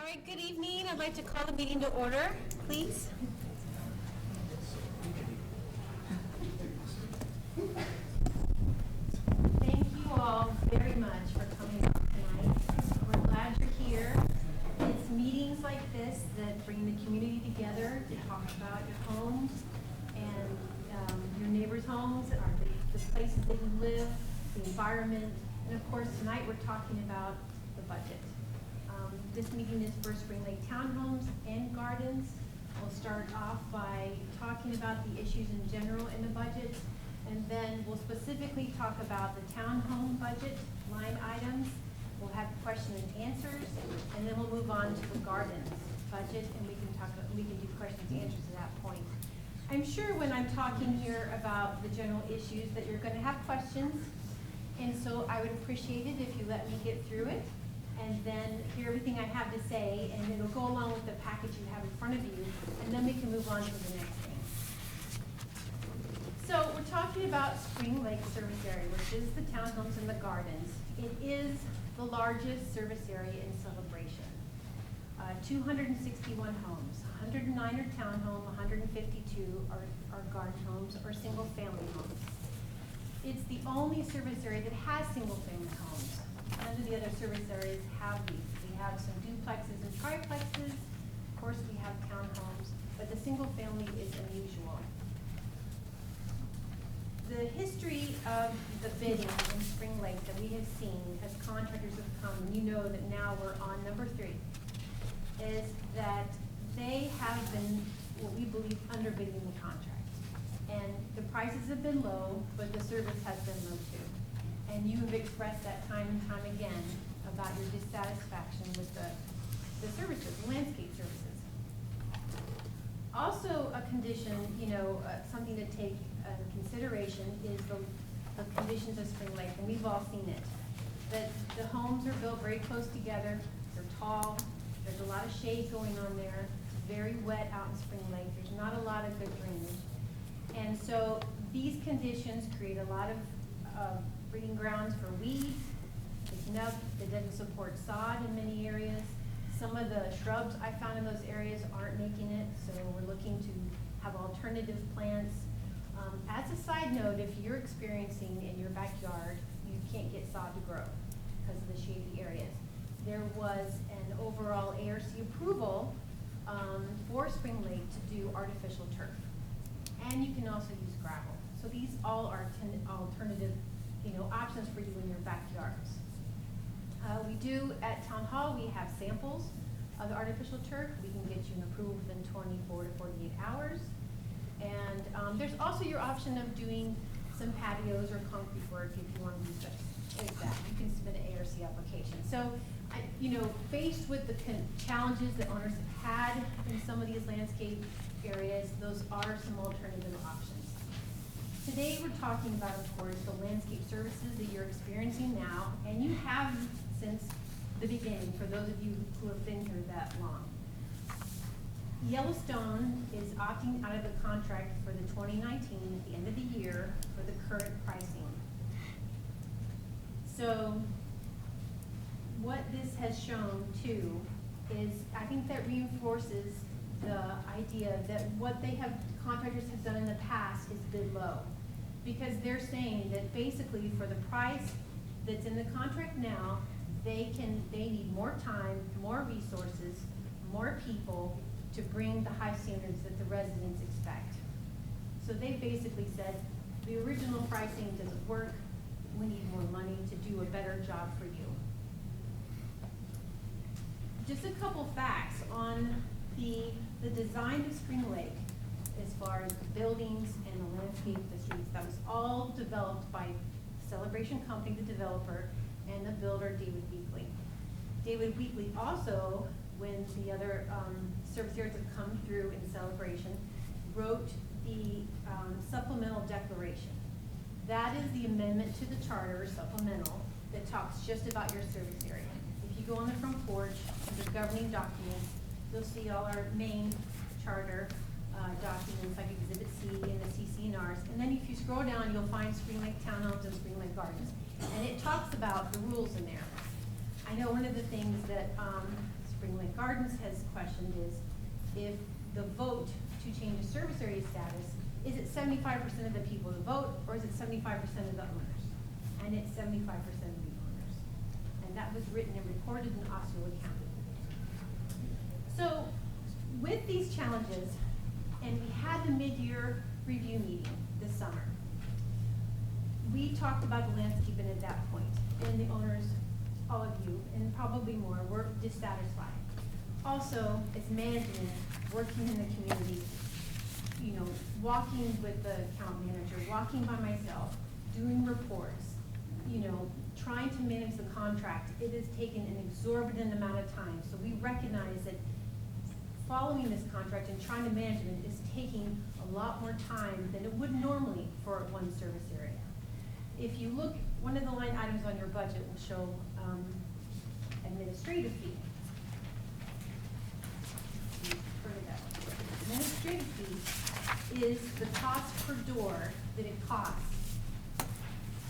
right, good evening. I'd like to call the meeting to order, please. Thank you all very much for coming out tonight. We're glad you're here. It's meetings like this that bring the community together to talk about your homes and your neighbors' homes, or the places that you live, the environment, and of course tonight we're talking about the budget. This meeting is for Spring Lake Townhomes and Gardens. We'll start off by talking about the issues in general in the budget, and then we'll specifically talk about the townhome budget line items. We'll have question and answers, and then we'll move on to the gardens budget, and we can do questions and answers at that point. I'm sure when I'm talking here about the general issues that you're going to have questions, and so I would appreciate it if you let me get through it and then hear everything I have to say, and it'll go along with the package you have in front of you, and then we can move on to the next thing. So we're talking about Spring Lake service area, which is the townhomes and the gardens. It is the largest service area in Celebration. 261 homes, 109 are townhome, 152 are garden homes or single family homes. It's the only service area that has single family homes. None of the other service areas have these. We have some duplexes and triplexes. Of course, we have townhomes, but the single family is unusual. The history of the bidding in Spring Lake that we have seen as contractors have come, and you know that now we're on number 3, is that they have been, what we believe, underbidding the contract. And the prices have been low, but the service has been low too. And you have expressed that time and time again about your dissatisfaction with the services, the landscape services. Also a condition, something to take consideration is the conditions of Spring Lake, and we've all seen it. That the homes are built very close together, they're tall, there's a lot of shade going on there, it's very wet out in Spring Lake, there's not a lot of good drainage. And so these conditions create a lot of breeding grounds for weeds, picking up, that doesn't support sod in many areas. Some of the shrubs I found in those areas aren't making it, so we're looking to have alternative plants. As a side note, if you're experiencing in your backyard, you can't get sod to grow because of the shady areas. There was an overall ARC approval for Spring Lake to do artificial turf. And you can also use gravel. So these all are alternative options for you in your backyards. We do at Town Hall, we have samples of the artificial turf. We can get you an approval within 24 to 48 hours. And there's also your option of doing some patios or concrete work if you want to do such as that. You can submit an ARC application. So, faced with the challenges that owners have had in some of these landscape areas, those are some alternative options. Today we're talking about, of course, the landscape services that you're experiencing now, and you have since the beginning, for those of you who have been here that long. Yellowstone is opting out of the contract for the 2019 at the end of the year for the current pricing. So what this has shown too is, I think that reinforces the idea that what contractors have done in the past is bid low. Because they're saying that basically for the price that's in the contract now, they need more time, more resources, more people to bring the high standards that the residents expect. So they basically said, the original pricing doesn't work, we need more money to do a better job for you. Just a couple facts on the design of Spring Lake as far as the buildings and the landscape, the streets. That was all developed by Celebration Company, the developer, and the builder, David Weekley. David Weekley also, when the other service areas have come through in Celebration, wrote the supplemental declaration. That is the amendment to the charter, supplemental, that talks just about your service area. If you go on the front porch, under governing documents, you'll see all our main charter documents like Exhibit C and the CC&Rs. And then if you scroll down, you'll find Spring Lake Townhomes and Spring Lake Gardens. And it talks about the rules in there. I know one of the things that Spring Lake Gardens has questioned is, if the vote to change a service area status, is it 75% of the people who vote, or is it 75% of the owners? And it's 75% of the owners. And that was written and recorded in Osceola County. So with these challenges, and we had the mid-year review meeting this summer, we talked about the landscaping at that point, and the owners, all of you, and probably more, were dissatisfied. Also, as management, working in the community, you know, walking with the account manager, walking by myself, doing reports, you know, trying to manage the contract, it has taken an exorbitant amount of time. So we recognize that following this contract and trying to manage it is taking a lot more time than it would normally for one service area. If you look, one of the line items on your budget will show administrative fee. Administrative fee is the cost per door that it costs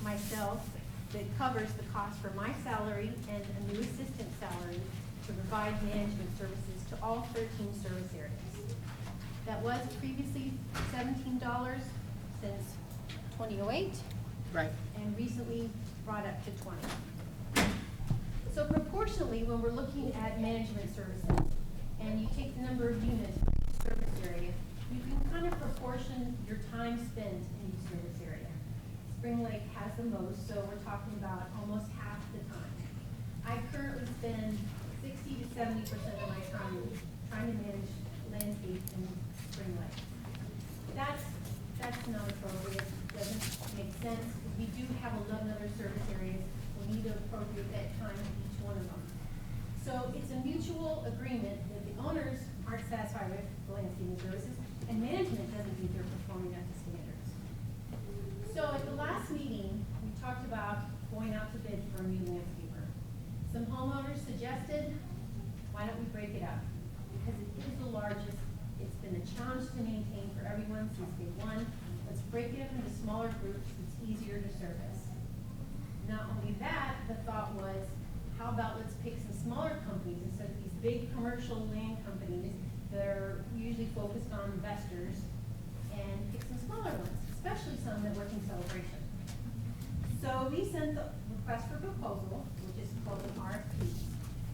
myself, that covers the cost for my salary and a new assistant salary to provide management services to all 13 service areas. That was previously $17 since 2008. Right. And recently brought up to 20. So proportionally, when we're looking at management services, and you take the number of units per service area, you can kind of proportion your time spent in each service area. Spring Lake has the most, so we're talking about almost half the time. I currently spend 60 to 70% of my time trying to manage landscape in Spring Lake. That's not appropriate. It doesn't make sense. We do have 11 other service areas. We need to appropriate that time to each one of them. So it's a mutual agreement that the owners aren't satisfied with the landscaping services, and management doesn't think they're performing up to standards. So at the last meeting, we talked about going out to bid for a new landscaper. Some homeowners suggested, why don't we break it up? Because it is the largest. It's been a challenge to maintain for everyone since day one. Let's break it up into smaller groups. It's easier to service. Not only that, the thought was, how about let's pick some smaller companies instead of these big commercial land companies that are usually focused on investors, and pick some smaller ones, especially some that work in celebration. So we sent the request for proposal, which is called an RFP.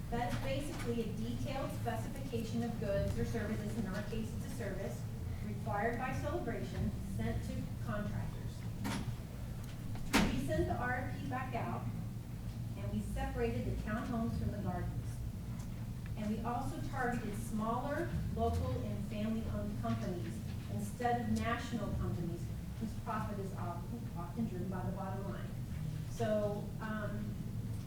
That's basically a detailed specification of goods or services, in our case it's a service, required by celebration, sent to contractors. We sent the RFP back out, and we separated the townhomes from the gardens. And we also targeted smaller, local, and family-owned companies instead of national companies whose profit is often driven by the bottom line. So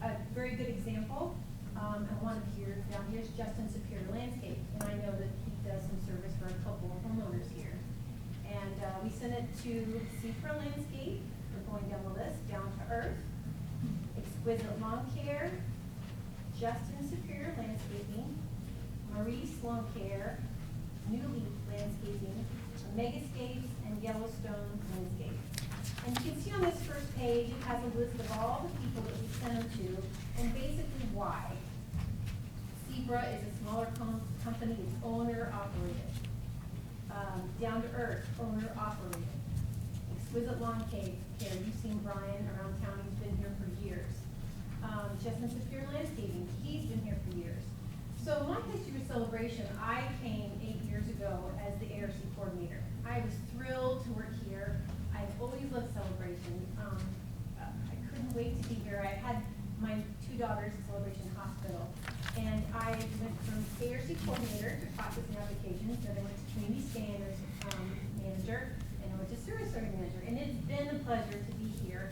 a very good example, and one here, down here is Justin Superior Landscape, and I know that he does some service for a couple of homeowners here. And we sent it to Seafra Landscape, we're going down the list, Down to Earth, Exquisite Lawn Care, Justin Superior Landscaping, Maurice Lawn Care, New Leaf Landscaping, Megascapes, and Yellowstone Landscape. And you can see on this first page, it has a list of all the people that we sent them to, and basically why. Zebra is a smaller company, it's owner-operated. Down to Earth, owner-operated. Exquisite Lawn Care, you've seen Brian around town, he's been here for years. Justin Superior Landscaping, he's been here for years. So my history with Celebration, I came 8 years ago as the ARC coordinator. I was thrilled to work here. I've always loved Celebration. I couldn't wait to be here. I had my 2 daughters at Celebration Hospital, and I went from ARC coordinator to processing applications, then I went to community standards manager, and I went to service area manager. And it's been a pleasure to be here.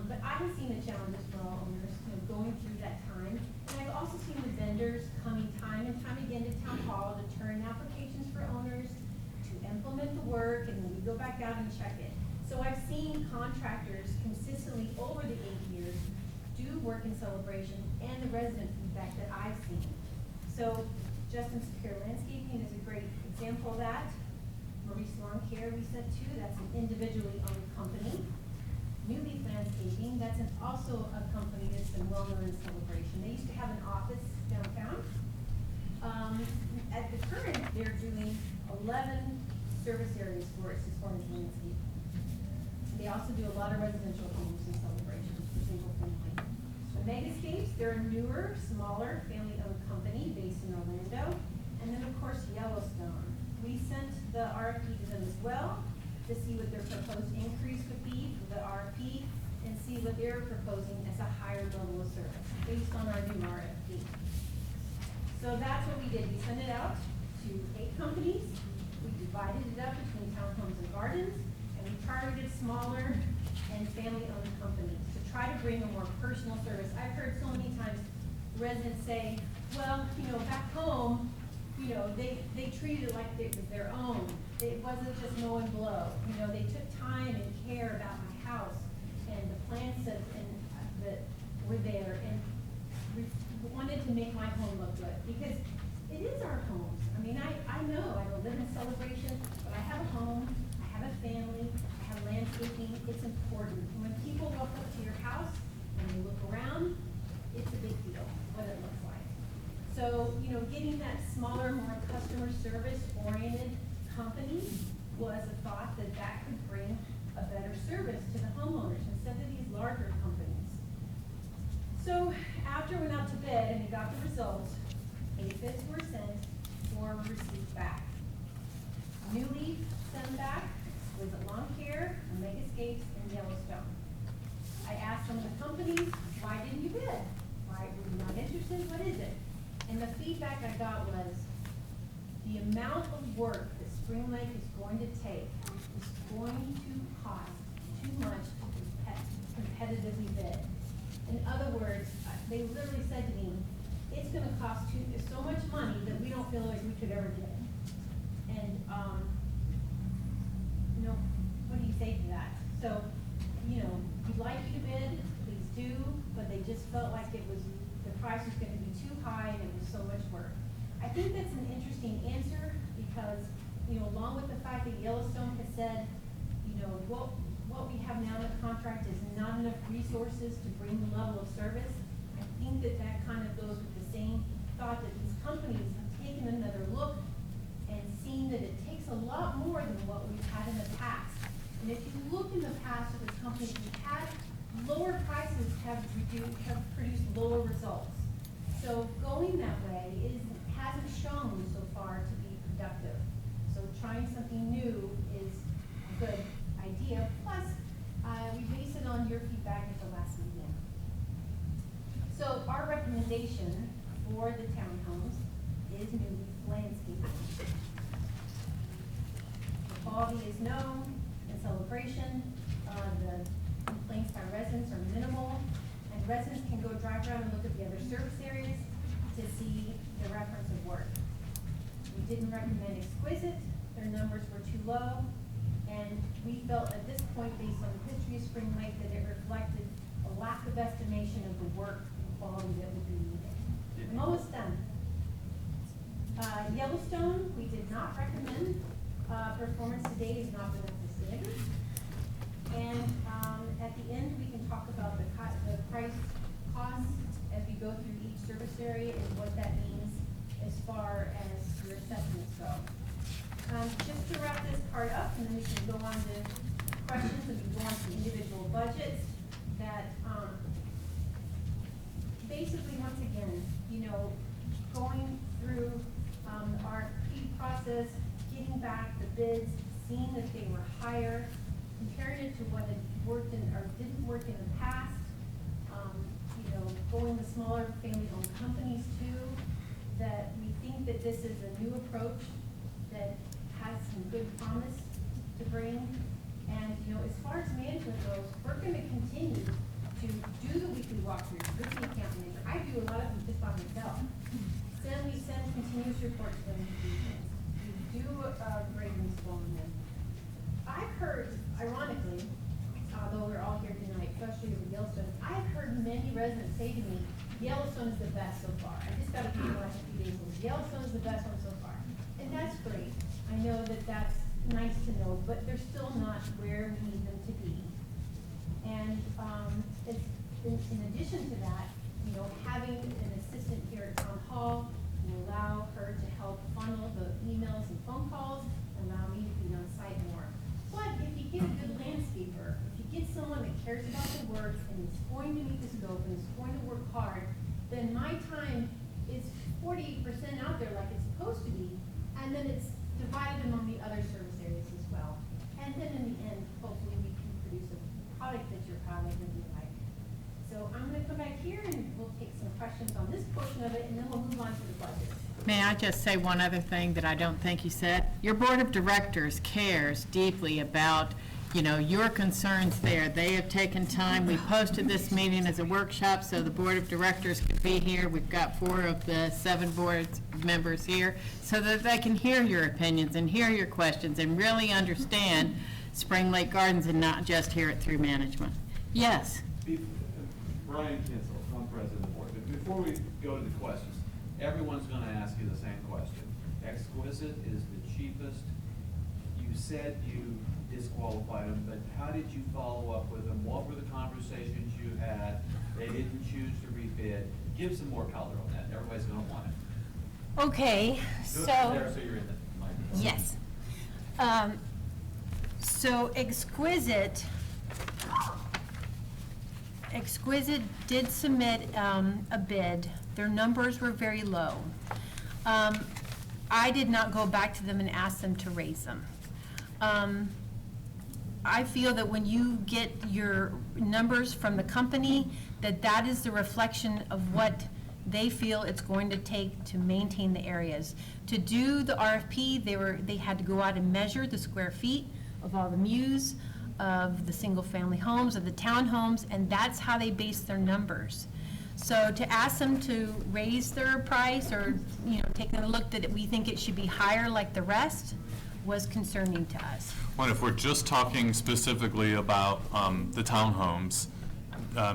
But I have seen the challenges for all owners, going through that time. And I've also seen the vendors coming time and time again to town hall to turn applications for owners, to implement the work, and then we go back out and check it. So I've seen contractors consistently over the 8 years do work in Celebration, and the resident feedback that I've seen. So Justin Superior Landscaping is a great example of that. Maurice Lawn Care we sent to, that's an individually owned company. New Leaf Landscaping, that's also a company that's been well known in Celebration. They used to have an office downtown, At the current, they're doing 11 service areas for its performance landscape. They also do a lot of residential homes and celebrations for single family. The Megascapes, they're a newer, smaller, family-owned company based in Orlando. And then, of course, Yellowstone. We sent the RFP to them as well to see what their proposed increase would be for the RFP and see what they're proposing as a higher level of service based on our new RFP. So that's what we did. We sent it out to 8 companies. We divided it up between townhomes and gardens, and we targeted smaller and family-owned companies to try to bring a more personal service. I've heard so many times residents say, well, back home, they treated it like it was their own. It wasn't just mow and blow. They took time and care about my house and the plants that were there, and we wanted to make my home look good because it is our homes. I mean, I know I don't live in Celebration, but I have a home, I have a family, I have landscaping. It's important. When people walk up to your house and they look around, it's a big deal what it looks like. So, getting that smaller, more customer service oriented company was a thought that could bring a better service to the homeowners instead of these larger companies. So after we went out to bid and we got the results, 8 bids were sent, 4 were received back. New Leaf sent back was at Lawn Care, Megascapes, and Yellowstone. I asked some of the companies, why didn't you bid? Why were you not interested? What is it? And the feedback I got was the amount of work that Spring Lake is going to take is going to cost too much to competitively bid. In other words, they literally said to me, it's going to cost so much money that we don't feel like we could ever get it. And, what do you say to that? So, we'd like you to bid, please do, but they just felt like the price was going to be too high and it was so much work. I think that's an interesting answer because, along with the fact that Yellowstone has said, what we have now in the contract is not enough resources to bring the level of service. I think that kind of goes with the same thought that these companies have taken another look and seen that it takes a lot more than what we've had in the past. And if you look in the past at the companies we've had, lower prices have produced lower results. So going that way hasn't shown so far to be productive. So trying something new is a good idea. Plus, we base it on your feedback at the last meeting. So our recommendation for the townhomes is New Leaf Landscaping. The quality is known in Celebration. The complaints by residents are minimal, and residents can go drive around and look at the other service areas to see the reference of work. We didn't recommend Exquisite. Their numbers were too low, and we felt at this point, based on the history of Spring Lake, that it reflected a lack of estimation of the work and quality that would be needed. I'm almost done. Yellowstone, we did not recommend. Performance to date has not been up to standard. And at the end, we can talk about the price costs as we go through each service area and what that means as far as your assessments go. Just to wrap this part up, and then we can go on to questions and we can go on to individual budgets. That basically, once again, going through the RFP process, getting back the bids, seeing that they were higher, comparing it to what had worked or didn't work in the past, going with smaller family-owned companies too, that we think that this is a new approach that has some good promise to bring. And, as far as management goes, we're going to continue to do the weekly walkthroughs with the account manager. I do a lot of them just by myself. We send continuous reports when we do things. We do grading on them. I've heard, ironically, although we're all here tonight, especially with Yellowstone, I've heard many residents say to me, Yellowstone is the best so far. I just got a few last few days ago. Yellowstone is the best one so far. And that's great. I know that that's nice to know, but they're still not where we need them to be. And in addition to that, having an assistant here at Town Hall will allow her going to meet the scope and is going to work hard, then my time is 48% out there like it's supposed to be, and then it's divided among the other service areas as well. And then in the end, hopefully we can produce a product that you're proud of and you like. So I'm gonna come back here and we'll take some questions on this portion of it, and then we'll move on to the budget. May I just say one other thing that I don't think you said? Your board of directors cares deeply about, you know, your concerns there. They have taken time. We posted this meeting as a workshop so the board of directors could be here. We've got 4 of the 7 board members here so that they can hear your opinions and hear your questions and really understand Spring Lake Gardens and not just hear it through management. Yes? Brian Kinsel, I'm president of the board. But before we go to the questions, everyone's going to ask you the same question. Exquisite is the cheapest. You said you disqualified them, but how did you follow up with them? What were the conversations you had? They didn't choose to rebid. Give some more color on that. Everybody's going to want it. Okay, Do it so. from there so you're in the microphone. Yes. So Exquisite did submit a bid. Their numbers were very low. I did not go back to them and ask them to raise them. I feel that when you get your numbers from the company, that is the reflection of what they feel it's going to take to maintain the areas. To do the RFP, they had to go out and measure the square feet of all the mews, of the single-family homes, of the townhomes, and that's how they base their numbers. So to ask them to raise their price or, you know, taking a look that we think it should be higher like the rest was concerning to us. Well, if we're just talking specifically about the townhomes,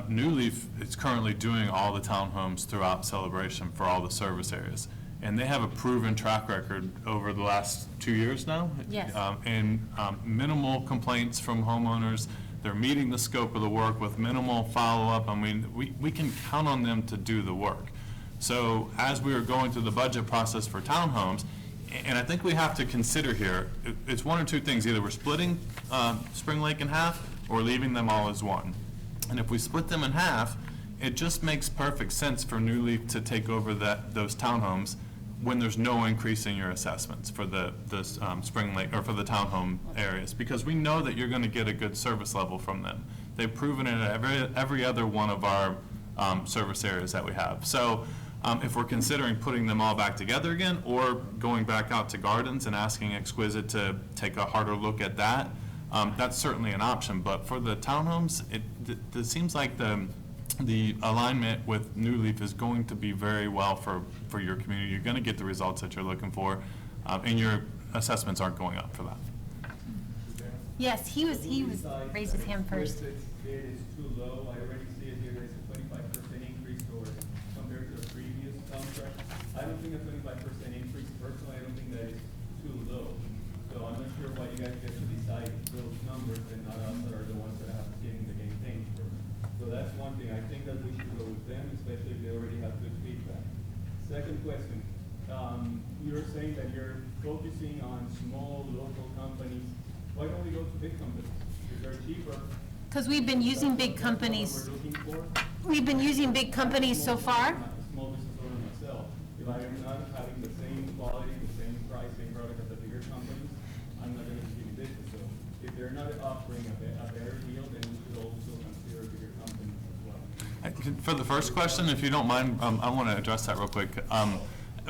New Leaf is currently doing all the townhomes throughout Celebration for all the service areas. And they have a proven track record over the last 2 years now. Yes. And minimal complaints from homeowners. They're meeting the scope of the work with minimal follow-up. I mean, we can count on them to do the work. So as we are going through the budget process for townhomes, and I think we have to consider here, it's one or two things. Either we're splitting Spring Lake in half or leaving them all as one. And if we split them in half, it just makes perfect sense for New Leaf to take over those townhomes when there's no increase in your assessments for the Spring Lake, or for the townhome areas, because we know that you're going to get a good service level from them. They've proven it at every other one of our service areas that we have. So if we're considering putting them all back together again, or going back out to Gardens and asking Exquisite to take a harder look at that, that's certainly an option. But for the townhomes, it seems like the alignment with New Leaf is going to be very well for your community. You're going to get the results that you're looking for, and your assessments aren't going up for that. Yes, he raised his hand first. Bid is too low. I already see it here. There's a 25% increase compared to the previous contract. I don't think a 25% increase, personally, I don't think that is too low. So I'm not sure why you guys get to decide those numbers and not us that are the ones that have skin in the game things for. So that's one thing. I think that we should go with them, especially if they already have good feedback. Second question, you're saying that you're focusing on small local companies. Why don't we go to big companies? If they're cheaper. Because we've been using big companies. We're looking for. We've been using big companies so far. I'm a small business owner myself. If I am not having the same quality, the same price, same product as the bigger companies, I'm not going to give you business. So if they're not offering a better deal, then we should also consider bigger companies as well. For the first question, if you don't mind, I want to address that real quick.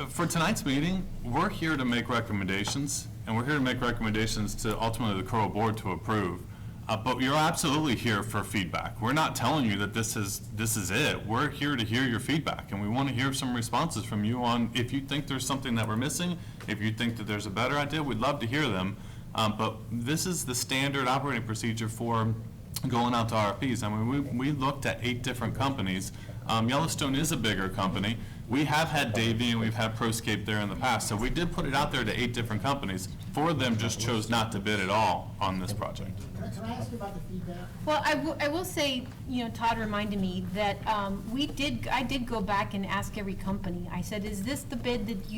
For tonight's meeting, we're here to make recommendations, and we're here to make recommendations to ultimately the Corps Board to approve. But you're absolutely here for feedback. We're not telling you that this is it. We're here to hear your feedback, and we want to hear some responses from you on if you think there's something that we're missing, if you think that there's a better idea, we'd love to hear them. But this is the standard operating procedure for going out to RFPs. I mean, we looked at 8 different companies. Yellowstone is a bigger company. We have had Davie and we've had Proscape there in the past, so we did put it out there to 8 different companies. 4 of them just chose not to bid at all on this project. Can I ask you about the feedback? Well, I will say, you know, Todd reminded me that I did go back and ask every company. I said, is this the bid that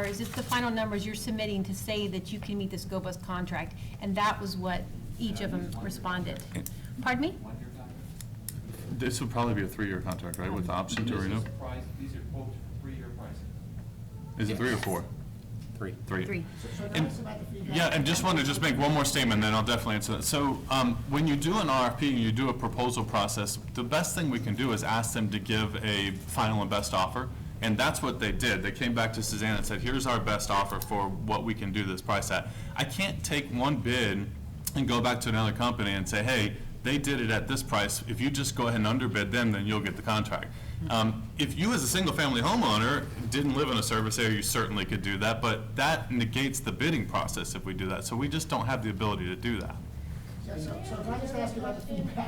is this the final numbers you're submitting to say that you can meet the scope of contract? And that was what each of them responded. Pardon me? This would probably be a 3-year contract, right, with the option to renew? These are quotes for 3-year pricing. Is it 3 or 4? Three. 3. Three. So And- that's about the feedback. Yeah, and just want to make one more statement, then I'll definitely answer that. So when you do an RFP, and you do a proposal process, the best thing we can do is ask them to give a final and best offer, and that's what they did. They came back to Suzanne and said, here's our best offer for what we can do this price at. I can't take one bid and go back to another company and say, hey, they did it at this price. If you just go ahead and underbid them, then you'll get the contract. If you, as a single-family homeowner, didn't live in a service area, you certainly could do that, but that negates the bidding process if we do that. So we just don't have the ability to do that. Yeah, so can I just ask you about the feedback?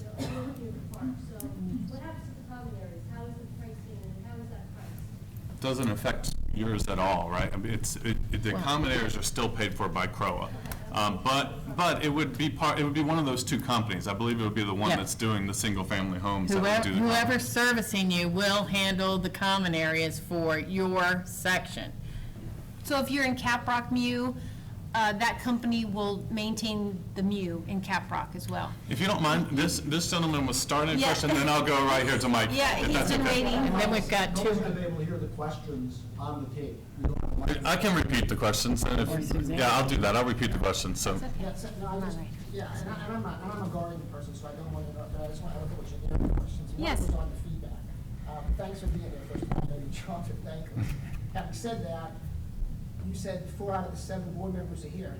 So what happens to the common areas? How is it priced in and how is that priced? Doesn't affect yours at all, right? I mean, the common areas are still paid for by CROA. But it would be one of those 2 companies. I believe it would be the one Yeah. that's doing the single-family homes that would do the common. Whoever's servicing you will handle the common areas for your section. So if you're in Caprock Mu, that company will maintain the Mu in Caprock as well. If you don't mind, this gentleman was starting a Yeah. question, then I'll go right here to Mike. Yeah, if he's that's been okay. waiting. And then we've got No one's 2. gonna be able to hear the questions on the tape. We don't have mics. I can repeat the questions, and Or Suzanne. yeah, I'll do that. I'll repeat the questions, so. Yeah, no, I just, yeah, and I'm not a guardian person, so I don't want to interrupt, but I just want to have a couple of generic questions. Yes. One was on the feedback. Thanks for being there, first of all, I know you dropped it, thank you. Having said that, you said 4 out of the 7 board members are here.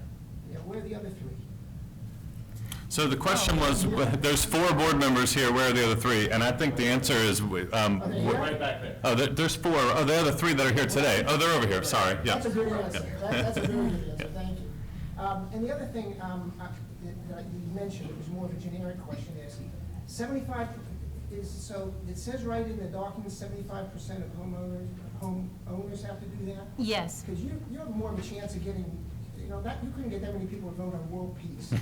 Yeah, where are the other 3? So the question was, there's 4 board members here, where are the other 3? And I think the answer is, Are they We're here? right back there. oh, there's 4. Oh, the other 3 that are here today. Oh, they're over here, sorry, yeah. That's a good answer. Yeah. That's a very good answer, thank you. And the other thing that you mentioned, it was more of a generic question, is 75 is, so it says right in the document, 75% of homeowners have to do that? Yes. Because you have more of a chance of getting, that, you couldn't get that many people to vote on world peace.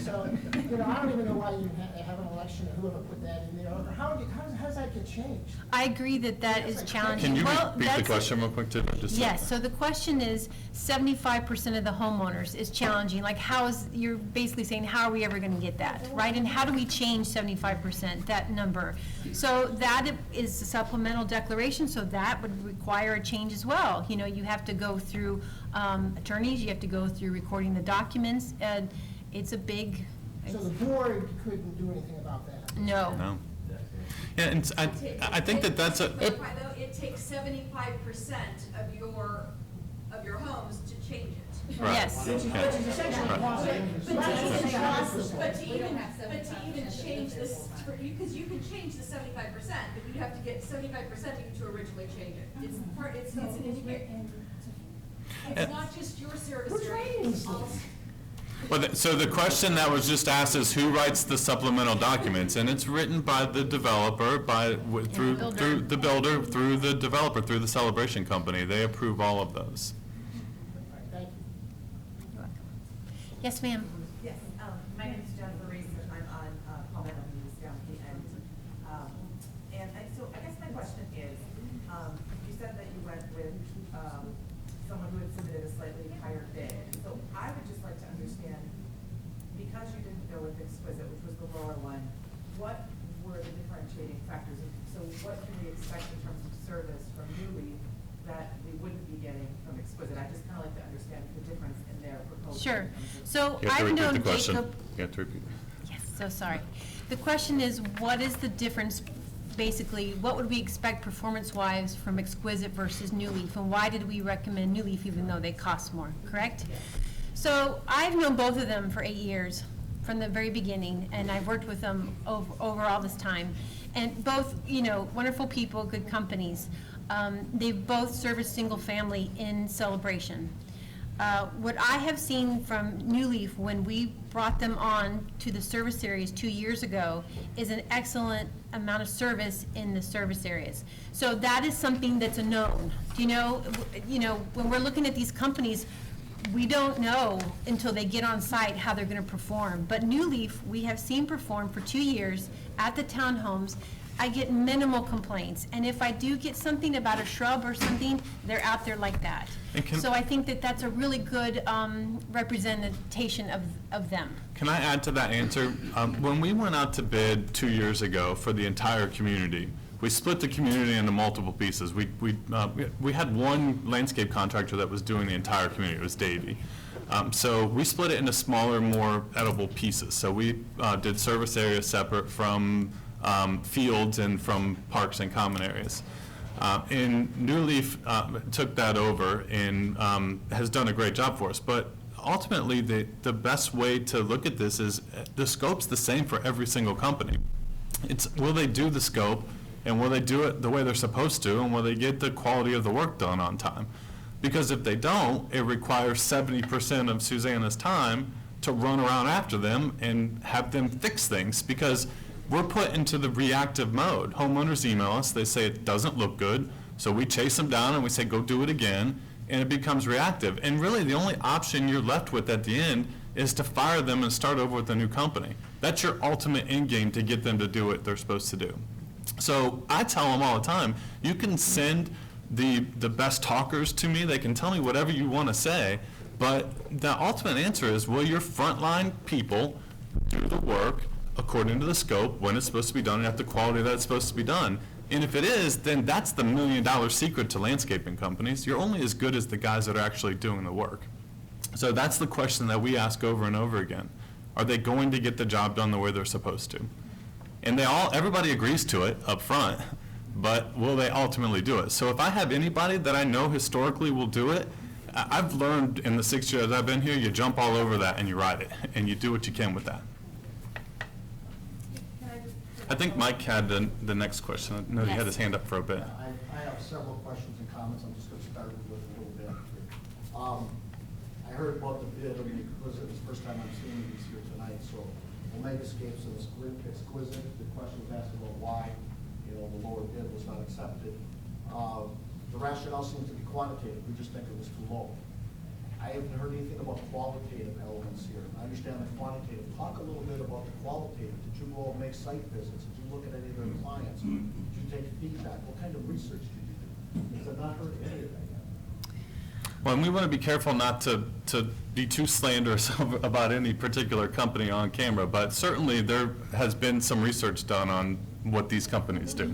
So, I don't even know why you have an election or whoever put that in there. Or how does that get changed? I agree that is challenging. Can you Well, repeat the that's- question real quick, too? Yes, so the question is, 75% of the homeowners is challenging, like you're basically saying, how are we ever gonna get that, right? And how do we change 75%, that number? So that is a supplemental declaration, so that would require a change as well. You have to go through attorneys, you have to go through recording the documents, and it's a big, So the board couldn't do anything about that? no. No. Yeah, and I think that's a, It takes 75% of your homes to change it. right. Yes. Which is essentially Right. possible. But to even change this, because you can change the 75%, but you'd have to get 75% even to originally change it. It's an indication. It's not just your service Who's area. writing these Also- things? Well, so the question that was just asked is who writes the supplemental documents? And it's written by the developer, through the builder, through the developer, through the celebration company. They approve all of those. Thank you. Yes, ma'am. Yes, my name is Jennifer Reese, and I'm on Palmetto News down the end. So I guess my question is, you said that you went with someone who had submitted a slightly higher bid. So I would just like to understand, because you didn't go with Exquisite, which was the lower one, what were the differentiating factors? So what can we expect in terms of service from New Leaf that we wouldn't be getting from Exquisite? I just kind of like to understand the difference in their proposal. Sure. in terms of- So You have to I've repeat known the question. Jacob. You have to repeat. Yes, so sorry. The question is, what is the difference, basically, what would we expect performance-wise from Exquisite versus New Leaf? And why did we recommend New Leaf even though they cost more, correct? So I've known both of them for 8 years, from the very beginning, and I've worked with them over all this time. And both, wonderful people, good companies. They've both serviced single family in Celebration. What I have seen from New Leaf when we brought them on to the service areas 2 years ago is an excellent amount of service in the service areas. So that is something that's a known. When we're looking at these companies, we don't know until they get on site how they're going to perform. But New Leaf, we have seen perform for 2 years at the townhomes I get minimal complaints. And if I do get something about a shrub or something, they're out there like that. So I think that that's a really good representation of them. Can I add to that answer? When we went out to bid 2 years ago for the entire community, we split the community into multiple pieces. We had one landscape contractor that was doing the entire community, it was Davey. So we split it into smaller, more edible pieces. So we did service areas separate from fields and from parks and common areas. And New Leaf took that over and has done a great job for us. But ultimately, the best way to look at this is the scope's the same for every single company. It's will they do the scope, and will they do it the way they're supposed to, and will they get the quality of the work done on time? Because if they don't, it requires 70% of Susanna's time to run around after them and have them fix things, because we're put into the reactive mode. Homeowners email us, they say it doesn't look good, so we chase them down and we say, go do it again, and it becomes reactive. And really, the only option you're left with at the end is to fire them and start over with a new company. That's your ultimate end game to get them to do what they're supposed to do. So I tell them all the time, you can send the best talkers to me, they can tell me whatever you want to say, but the ultimate answer is, will your frontline people do the work according to the scope, when it's supposed to be done, and at the quality that it's supposed to be done? And if it is, then that's the $1 million secret to landscaping companies. You're only as good as the guys that are actually doing the work. So that's the question that we ask over and over again. Are they going to get the job done the way they're supposed to? And everybody agrees to it up front, but will they ultimately do it? So if I have anybody that I know historically will do it, I've learned in the 6 years I've been here, you jump all over that and you ride it, and you do what you can with that. I think Mike had the next question. I know he had his hand up for a bit. I have several questions and comments. I'm just going to start with a little bit. I heard about the bid, because it was the first time I'm seeing these here tonight. So Omegascapes and Exquisite, the question was asked about why, the lower bid was not accepted. The rationale seems to be quantitative. We just think it was too low. I haven't heard anything about qualitative elements here. I understand the quantitative. Talk a little bit about the qualitative. Did you go and make site visits? Did you look at any of their clients? Did you take feedback? What kind of research did you do? Because I've not heard any of that yet. Well, and we want to be careful not to be too slanderous about any particular company on camera, but certainly there has been some research done on what these companies do.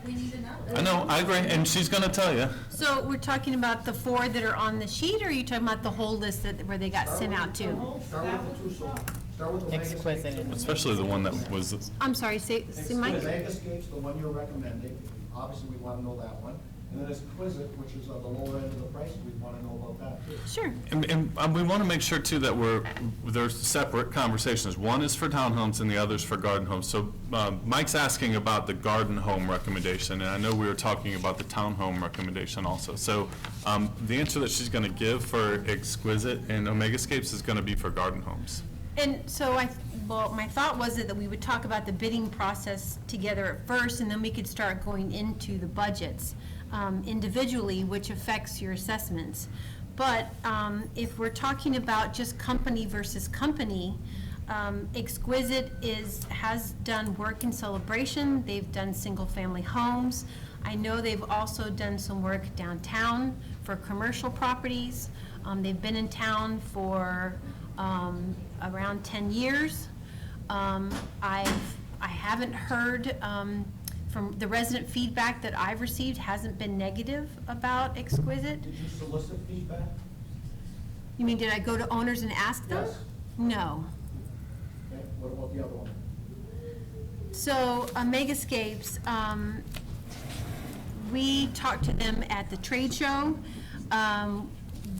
We need to know. I know, I agree, and she's going to tell you. So we're talking about the 4 that are on the sheet, or are you talking about the whole list where they got sent out to? Start with the two, so start with the Exquisite. Omegascapes. Especially the one that was, I'm sorry, say Mike? Omegascapes, the one you're recommending, obviously we want to know that one. And then Exquisite, which is on the lower end of the price, we want to know about that too. Sure. and we want to make sure too that there's separate conversations. One is for townhomes and the other is for garden homes. So Mike's asking about the garden home recommendation, and I know we were talking about the townhome recommendation also. So the answer that she's going to give for Exquisite and Omegascapes is going to be for garden homes. And so my thought was that we would talk about the bidding process together at first, and then we could start going into the budgets individually, which affects your assessments. But if we're talking about just company versus company, Exquisite has done work in Celebration. They've done single-family homes. I know they've also done some work downtown for commercial properties. They've been in town for around 10 years. I haven't heard from the resident feedback that I've received hasn't been negative about Exquisite. Did you solicit feedback? You mean, did I go to owners and ask them? Yes. No. Okay, what about the other one? So, Megascapes, we talked to them at the trade show.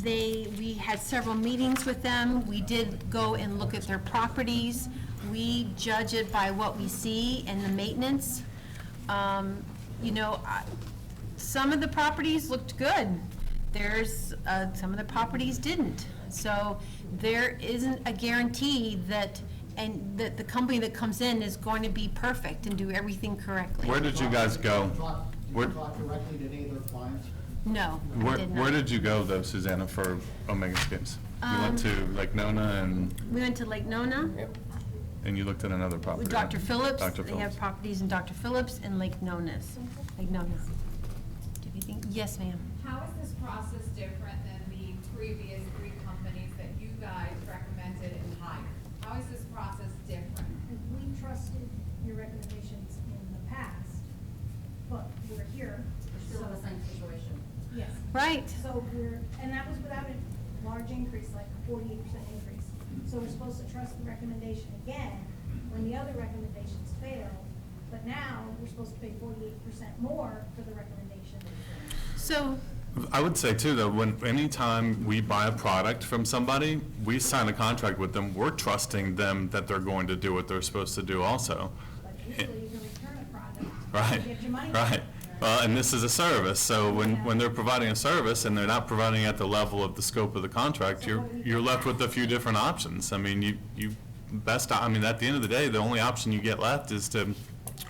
We had several meetings with them. We did go and look at their properties. We judge it by what we see and the maintenance. Some of the properties looked good. Some of the properties didn't. So there isn't a guarantee that the company that comes in is going to be perfect and do everything correctly. Where did you guys go? Did you talk directly to any of their clients? No, I did not. Where did you go though, Susanna, for Omegascapes? You went to Lake Nona and? We went to Lake Nona. Yep. And you looked at another property. With Dr. right? Phillips, Dr. they have Phillips. properties in Dr. Phillips and Lake Nonus. Lake Nonus. Do you think, yes, ma'am. How is this process different than the previous 3 companies that you guys recommended and hired? How is this process different? We trusted your recommendations in the past, but we're here. We're still in the same situation. Yes. Right. So and that was without a large increase, like a 48% increase. So we're supposed to trust the recommendation again when the other recommendations fail. But now, we're supposed to pay 48% more for the recommendation. So, I would say too, though, anytime we buy a product from somebody, we sign a contract with them, we're trusting them that they're going to do what they're supposed to do also. But usually you can return a product. Right, and get your money right. back. Well, and this is a service, so when they're providing a service and they're not providing at the level of the scope of the contract, you're left with a few different options. I mean, I mean, at the end of the day, the only option you get left is to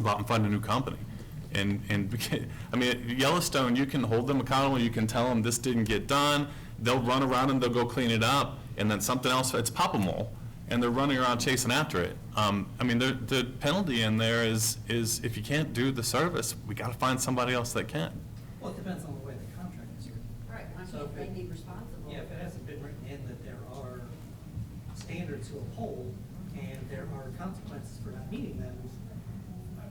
go out and find a new company. And I mean, at Yellowstone, you can hold them accountable, you can tell them this didn't get done, they'll run around and they'll go clean it up, and then something else, it's pop-a-mole, and they're running around chasing after it. I mean, the penalty in there is if you can't do the service, we gotta find somebody else that can. Well, it depends on the way the contract is written. Right, I So think if they it- be responsible. Yeah, if it hasn't been written in that there are standards to uphold and there are consequences for not meeting them,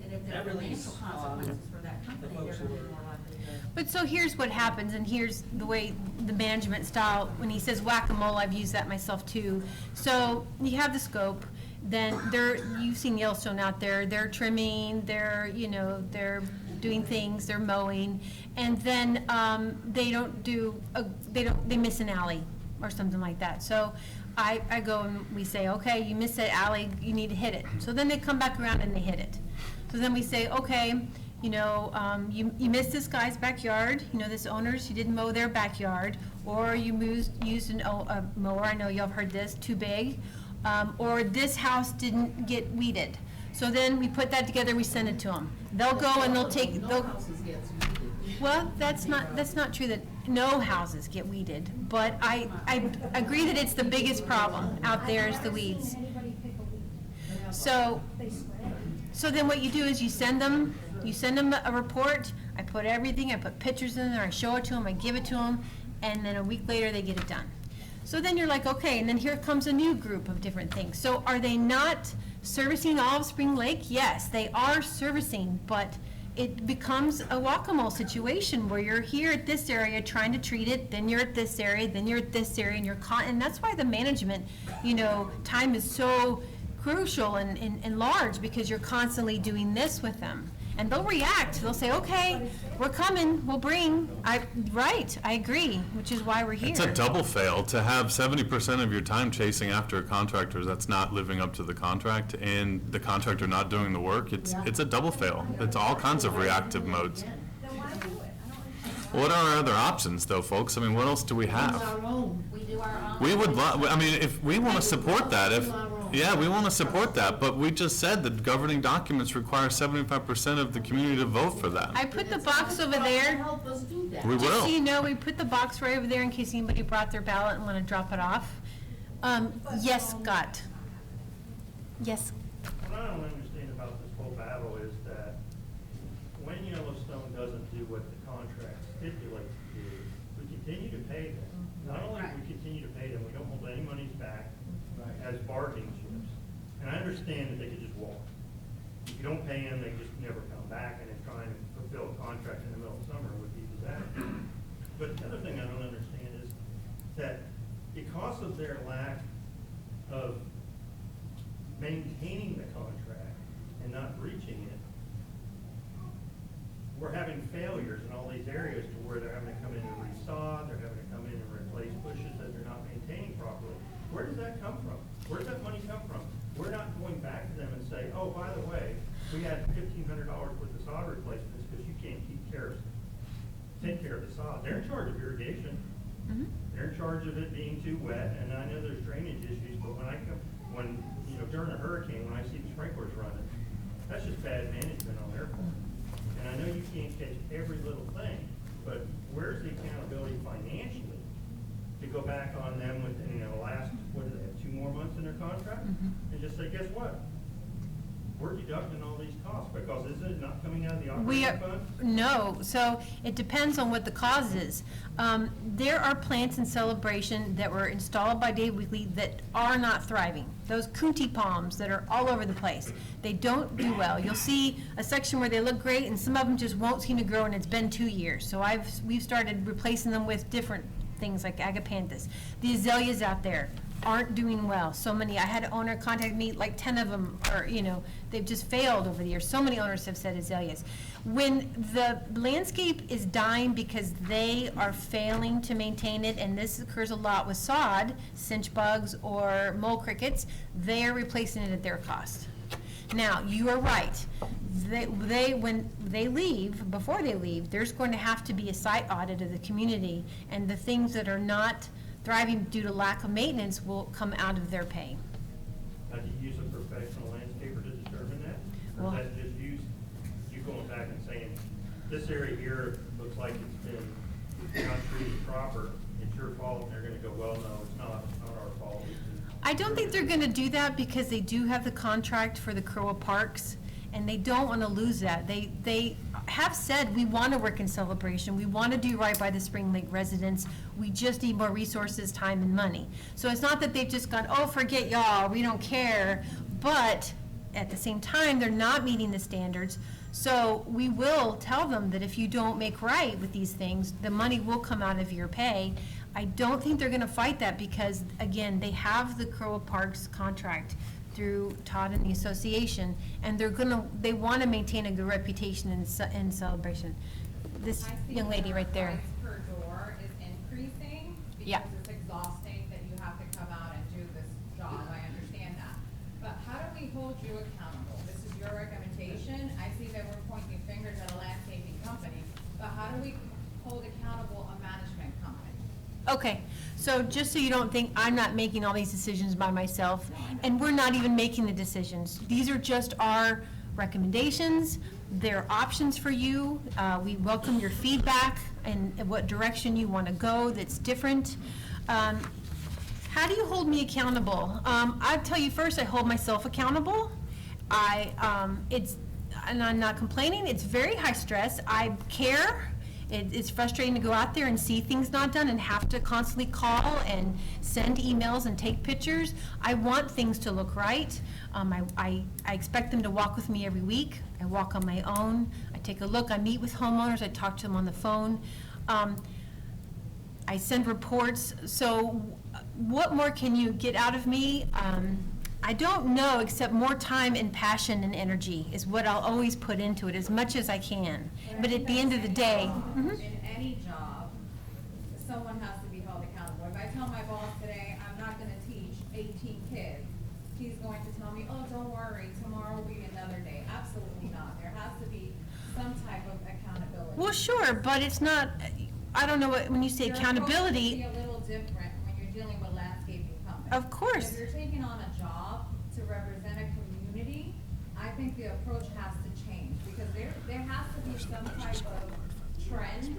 And if there that are really financial is consequences on for that company, the they're folks gonna who be are- more likely to. but so here's what happens, and here's the way the management style, when he says whack-a-mole, I've used that myself too. So you have the scope, then you've seen Yellowstone out there, they're trimming, they're doing things, they're mowing, and then, they miss an alley or something like that. So I go and we say, okay, you missed that alley, you need to hit it. So then they come back around and they hit it. So then we say, okay, you missed this guy's backyard, this owner's, you didn't mow their backyard, or you used a mower, I know y'all have heard this, too big, or this house didn't get weeded. So then we put that together, we send it to them. They'll go and well, that's not true that no houses get weeded, but I agree that it's the biggest problem out there is the weeds. I've never seen anybody pick a weed. So, They spread. so then what you do is you send them a report, I put everything, I put pictures in there, I show it to them, I give it to them, and then a week later, they get it done. So then you're like, okay, and then here comes a new group of different things. So are they not servicing all of Spring Lake? Yes, they are servicing, but it becomes a whack-a-mole situation where you're here at this area trying to treat it, then you're at this area, then you're at this area, and you're caught, and that's why the management, time is so crucial and large, because you're constantly doing this with them. And they'll react, they'll say, okay, we're coming, we'll bring, I agree, which is why we're here. It's a double fail to have 70% of your time chasing after a contractor that's not living up to the contract and the contractor not doing the work. It's a double fail. It's all kinds of reactive modes. Then why do it? I don't understand. What are our other options though, folks? I mean, what else do we have? We do our own. We would, I mean, if we want to support that, we want to support that, but we just said that governing documents require 75% of the community to vote for that. I put the box over there. Help us do that. We Just so will. you know, we put the box right over there in case anybody brought their ballot and want to drop it off. Yes, Scott. Yes. What I don't understand about this whole battle is that when Yellowstone doesn't do what the contract stipulates to do, we continue to pay them. Not only do we continue to pay them, we don't hold any monies back as bargaining chips. And I understand that they could just walk. If you don't pay them, they just never come back, and then trying to fulfill a contract in the middle of summer would be disastrous. But the other thing I don't understand is that because of their lack of maintaining the contract and not breaching it, we're having failures in all these areas to where they're having to come in and resod, they're having to come in and replace bushes that they're not maintaining properly. Where does that come from? Where does that money come from? We're not going back to them and say, oh, by the way, we had $1,500 worth of sod replacements because you can't take care of the sod. They're in charge of irrigation. They're in charge of it being too wet, and I know there's drainage issues, but during a hurricane, when I see the sprinklers running, that's just bad management on their part. And I know you can't catch every little thing, but where's the accountability financially to go back on them with, last, what do they have, 2 more months in their contract? And just say, guess what? we're deducting all these costs, because is it not coming out of the We operating are, fund? no, so it depends on what the cause is. There are plants in Celebration that were installed by Dave Weekly that are not thriving. Those Kunti palms that are all over the place, they don't do well. You'll see a section where they look great, and some of them just won't seem to grow, and it's been 2 years. So we've started replacing them with different things like agapanthus. The azaleas out there aren't doing well. So many, I had an owner contact me, like 10 of them are, they've just failed over the years. So many owners have said azaleas. When the landscape is dying because they are failing to maintain it, and this occurs a lot with sod, cinch bugs or mole crickets, they are replacing it at their cost. Now, you are right. When they leave, before they leave, there's going to have to be a site audit of the community, and the things that are not thriving due to lack of maintenance will come out of their pay. Now, do you use a professional landscaper to determine that? Or Well- is that just you going back and saying, this area here looks like it's been not treated proper, it's your fault, and they're gonna go, well, no, it's not our fault. I don't think they're gonna do that because they do have the contract for the Korowa Parks, and they don't wanna lose that. They have said, we wanna work in Celebration, we wanna do right by the Spring Lake residents, we just need more resources, time, and money. So it's not that they've just gone, oh, forget y'all, we don't care, but at the same time, they're not meeting the standards. So we will tell them that if you don't make right with these things, the money will come out of your pay. I don't think they're gonna fight that because, again, they have the Korowa Parks contract through Todd and the association, and they wanna maintain a good reputation in Celebration. This young lady right there. I see that the price per door is increasing Yeah. because it's exhausting that you have to come out and do this job, I understand that. But how do we hold you accountable? This is your recommendation, I see that we're pointing fingers at a landscaping company, but how do we hold accountable a management company? Okay, so just so you don't think I'm not making all these decisions by myself, and we're not even making the decisions. These are just our recommendations. They're options for you. We welcome your feedback and what direction you want to go that's different. How do you hold me accountable? I'll tell you first, I hold myself accountable. And I'm not complaining, it's very high stress. I care. It's frustrating to go out there and see things not done and have to constantly call and send emails and take pictures. I want things to look right. I expect them to walk with me every week. I walk on my own. I take a look. I meet with homeowners. I talk to them on the phone. I send reports. So what more can you get out of me? I don't know, except more time and passion and energy is what I'll always put into it, as much as I can. But at the end of the day, In any job, someone has to be held accountable. If I tell my boss today, I'm not gonna teach 18 kids, he's going to tell me, oh, don't worry, tomorrow will be another day. Absolutely not. There has to be some type of accountability. well, sure, but it's not, I don't know what, when you say Your approach accountability, should be a little different when you're dealing with landscaping companies. Of course. If you're taking on a job to represent a community, I think the approach has to change, because there has to be some type of trend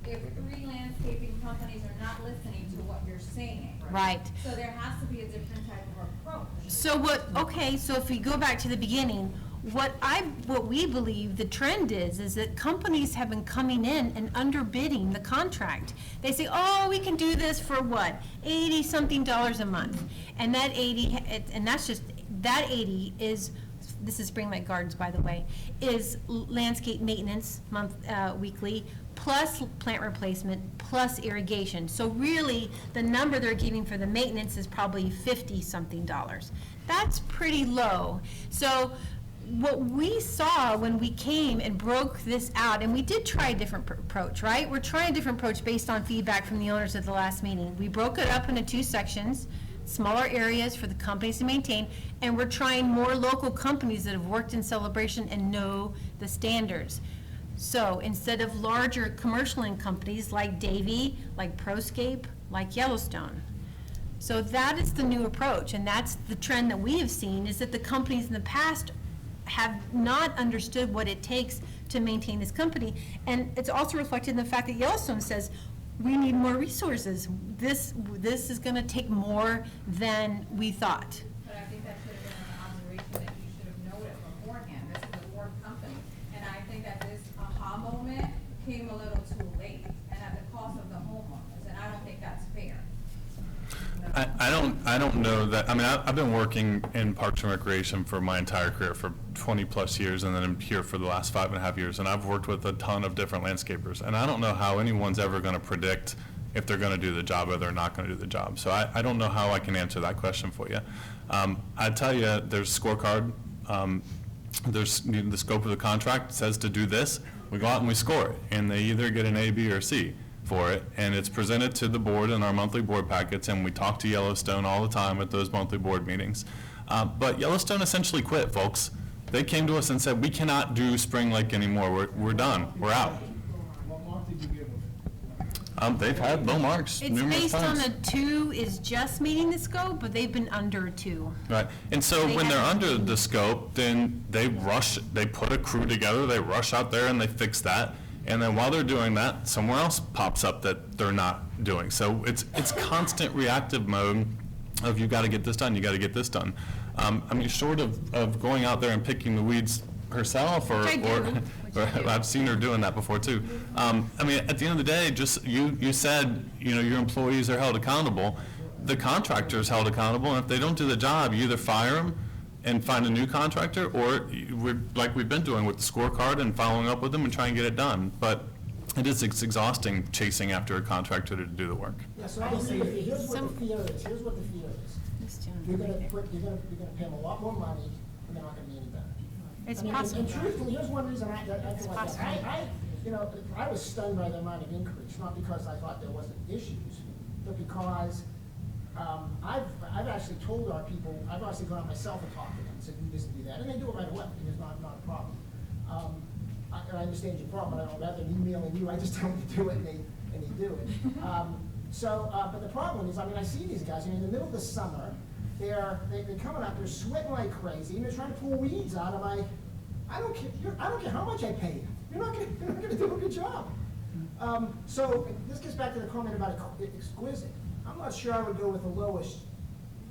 if 3 landscaping companies are not listening to what you're saying. right. So there has to be a different type of approach. So okay, so if we go back to the beginning, what we believe the trend is that companies have been coming in and underbidding the contract. They say, oh, we can do this for what, $80-something a month. And that 80, and that's just, that 80 is, this is Spring Lake Gardens, by the way, is landscape maintenance weekly, plus plant replacement, plus irrigation. So really, the number they're giving for the maintenance is probably $50-something. That's pretty low. So what we saw when we came and broke this out, and we did try a different approach, right? We're trying a different approach based on feedback from the owners at the last meeting. We broke it up into 2 sections, smaller areas for the companies to maintain, and we're trying more local companies that have worked in Celebration and know the standards. So instead of larger commercial companies like Davy, like Proscape, like Yellowstone. So that is the new approach, and that's the trend that we have seen, is that the companies in the past have not understood what it takes to maintain this company. And it's also reflected in the fact that Yellowstone says, we need more resources. This is gonna take more than we thought. But I think that should have been an observation that you should have noted came a little too late and at the cost of the homeowners, and I don't think that's fair. I don't know that, I mean, I've been working in Parks and Recreation for my entire career, for 20-plus years, and then I'm here for the last 5.5 years, and I've worked with a ton of different landscapers, and I don't know how anyone's ever going to predict if they're going to do the job or they're not going to do the job. So I don't know how I can answer that question for you. I tell you, there's scorecard, there's the scope of the contract says to do this, we go out and we score it, and they either get an A, B, or C for it, and it's presented to the board in our monthly board packets, and we talk to Yellowstone all the time at those monthly board meetings. But Yellowstone essentially quit, folks. They came to us and said, we cannot do Spring Lake anymore. We're done. We're out. What mark did you give them? They've had low marks It's numerous based on times. a 2 is just meeting the scope, but they've been under a 2. Right, and so They when they're haven't under been- the scope, then they put a crew together, they rush out there and they fix that. And then while they're doing that, somewhere else pops up that they're not doing. So it's constant reactive mode of you gotta get this done, you gotta get this done. I mean, short of going out there and picking the weeds herself, or, Which I do, or which or I do. I've seen her doing that before too. I mean, at the end of the day, just, you said, your employees are held accountable. The contractor's held accountable, and if they don't do the job, you either fire them and find a new contractor, or like we've been doing with the scorecard and following up with them and try and get it done. But it's exhausting chasing after a contractor to do the work. Yeah, so I agree with you. Here's what the fear is. Here's what the fear is. You're gonna pay them a lot more money, and they're not gonna be any better. It's I mean, possible. And truthfully, here's one reason I feel like that. I was stunned by the amount of increase, not because I thought there wasn't issues, but because I've actually told our people, I've actually gone out myself and talked to them, and said, do this and do that, and they do it right away, and it's not a problem. I understand your problem, but I don't, rather than emailing you, I just tell them to do it, and they do it. But the problem is, I mean, I see these guys, in the middle of the summer, they're coming up, they're sweating like crazy, and they're trying to pull weeds out of my, I don't care how much I pay you, you're not gonna do a good job. So, this gets back to the comment about exquisite. I'm not sure I would go with the lowest.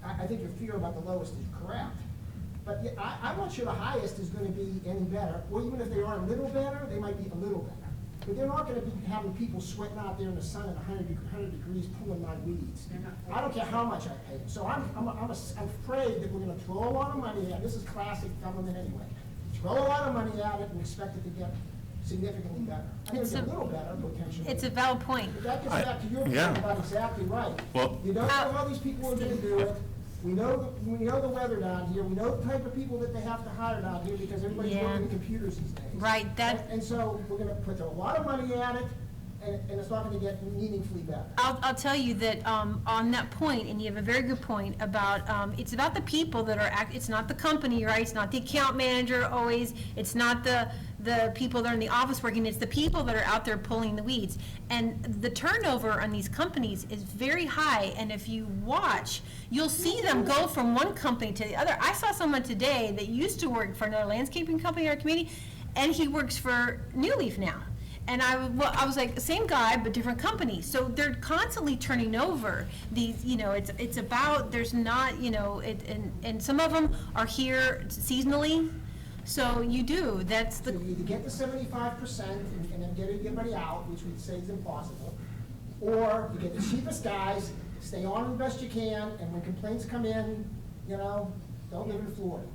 I think your fear about the lowest is correct. But yeah, I'm not sure the highest is gonna be any better, or even if they are a little better, they might be a little better. But they're not gonna be having people sweating out there in the sun at 100 degrees pulling my weeds. I don't care how much I pay them. So I'm afraid that we're gonna throw a lot of money at it. This is classic government anyway. Throw a lot of money at it and expect it to get significantly better. I mean, it's a little better potentially. It's a valid point. But that gets back to your point yeah. about exactly right. Well- You don't know how these people are gonna do it. We know the weather down here. We know the type of people that they have to hire down here because everybody's Yeah. working computers these days. Right, And so we're gonna put a lot of money at it, and it's not gonna get meaningfully better. I'll tell you that on that point, and you have a very good point about, it's about the people that are, it's not the company, right? It's not the account manager always, it's not the people that are in the office working, it's the people that are out there pulling the weeds. And the turnover on these companies is very high, and if you watch, you'll see them go from one company to the other. I saw someone today that used to work for another landscaping company in our community, and he works for New Leaf now. And I was like, same guy, but different company. So they're constantly turning over these, it's about, there's not, and some of them are here seasonally. So you do, that's So the, you either get the 75% and then get everybody out, which we'd say is impossible, or you get the cheapest guys, stay on the best you can, and when complaints come in, don't live in Florida.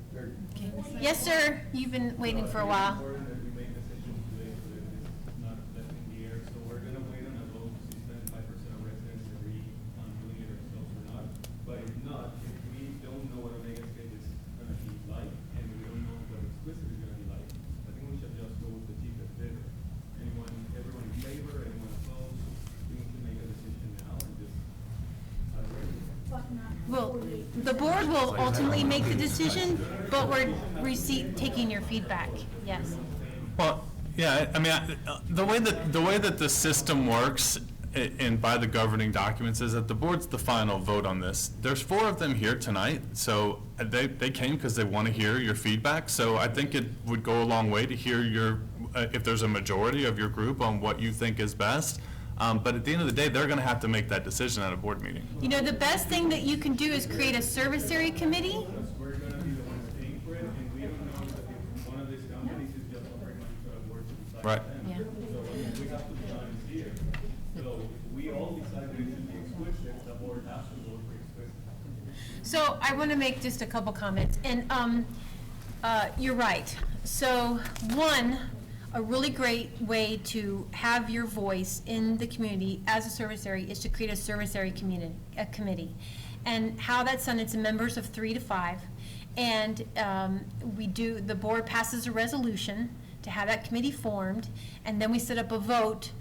yes, sir, you've been waiting for a while. It's important that we make decisions today so that it's not left in the air. So we're gonna wait on a vote to see 75% of residents agree on doing it ourselves or not. But if not, if we don't know what a megascape is gonna be like, and we don't know what exquisite is gonna be like, I think we should just go with the cheapest bidder. Everyone in favor, anyone opposed, we need to make a decision now and just, But not Well, 48%. the board will ultimately make the decision, but we're taking your feedback, yes. Well, yeah, I mean, the way that the system works and by the governing documents is that the board's the final vote on this. There's 4 of them here tonight, so they came because they want to hear your feedback. So I think it would go a long way to hear if there's a majority of your group on what you think is best. But at the end of the day, they're going to have to make that decision at a board meeting. The best thing that you can do is create a service area committee. we're gonna be the ones paying for it, and we don't know that if one of these companies is just offering money to the board to decide. Right. them. Yeah. So we decided that it should be exquisite, the board has to vote for exquisite. So I want to make just a couple comments, and you're right. So, one, a really great way to have your voice in the community as a service area is to create a service area committee. And how that's done, it's members of 3 to 5, and the board passes a resolution to have that committee formed, and then we set up a vote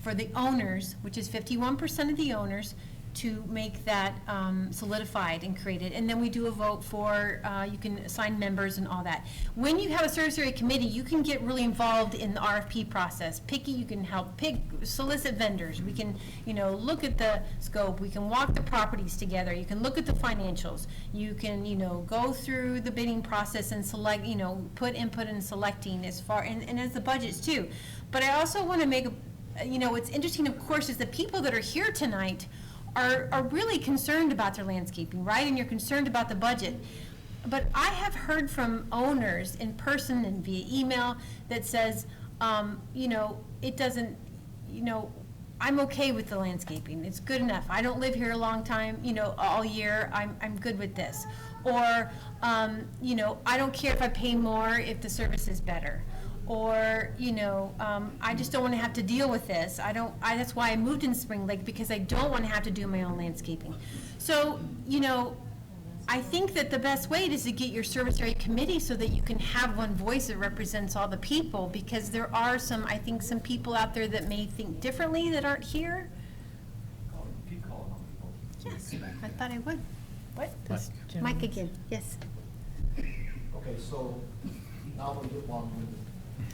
for the owners, which is 51% of the owners, to make that solidified and created. And then we do a vote for, you can assign members and all that. When you have a service area committee, you can get really involved in the RFP process. You can help solicit vendors. We can, look at the scope. We can walk the properties together. You can look at the financials. You can, go through the bidding process and select, put input in selecting and as the budgets too. But I also want to make, what's interesting, of course, is the people that are here tonight are really concerned about their landscaping, right? And you're concerned about the budget. But I have heard from owners in person and via email that says, it doesn't, I'm okay with the landscaping. It's good enough. I don't live here a long time, all year. I'm good with this. Or, I don't care if I pay more if the service is better. Or, I just don't want to have to deal with this. That's why I moved in Spring Lake, because I don't want to have to do my own landscaping. So, I think that the best way is to get your service area committee so that you can have one voice that represents all the people, because there are some people out there that may think differently that aren't here. Keep calling on people. Yes, I thought I would. What? Mike. Mike again, yes. Okay, so now we'll get long-winded.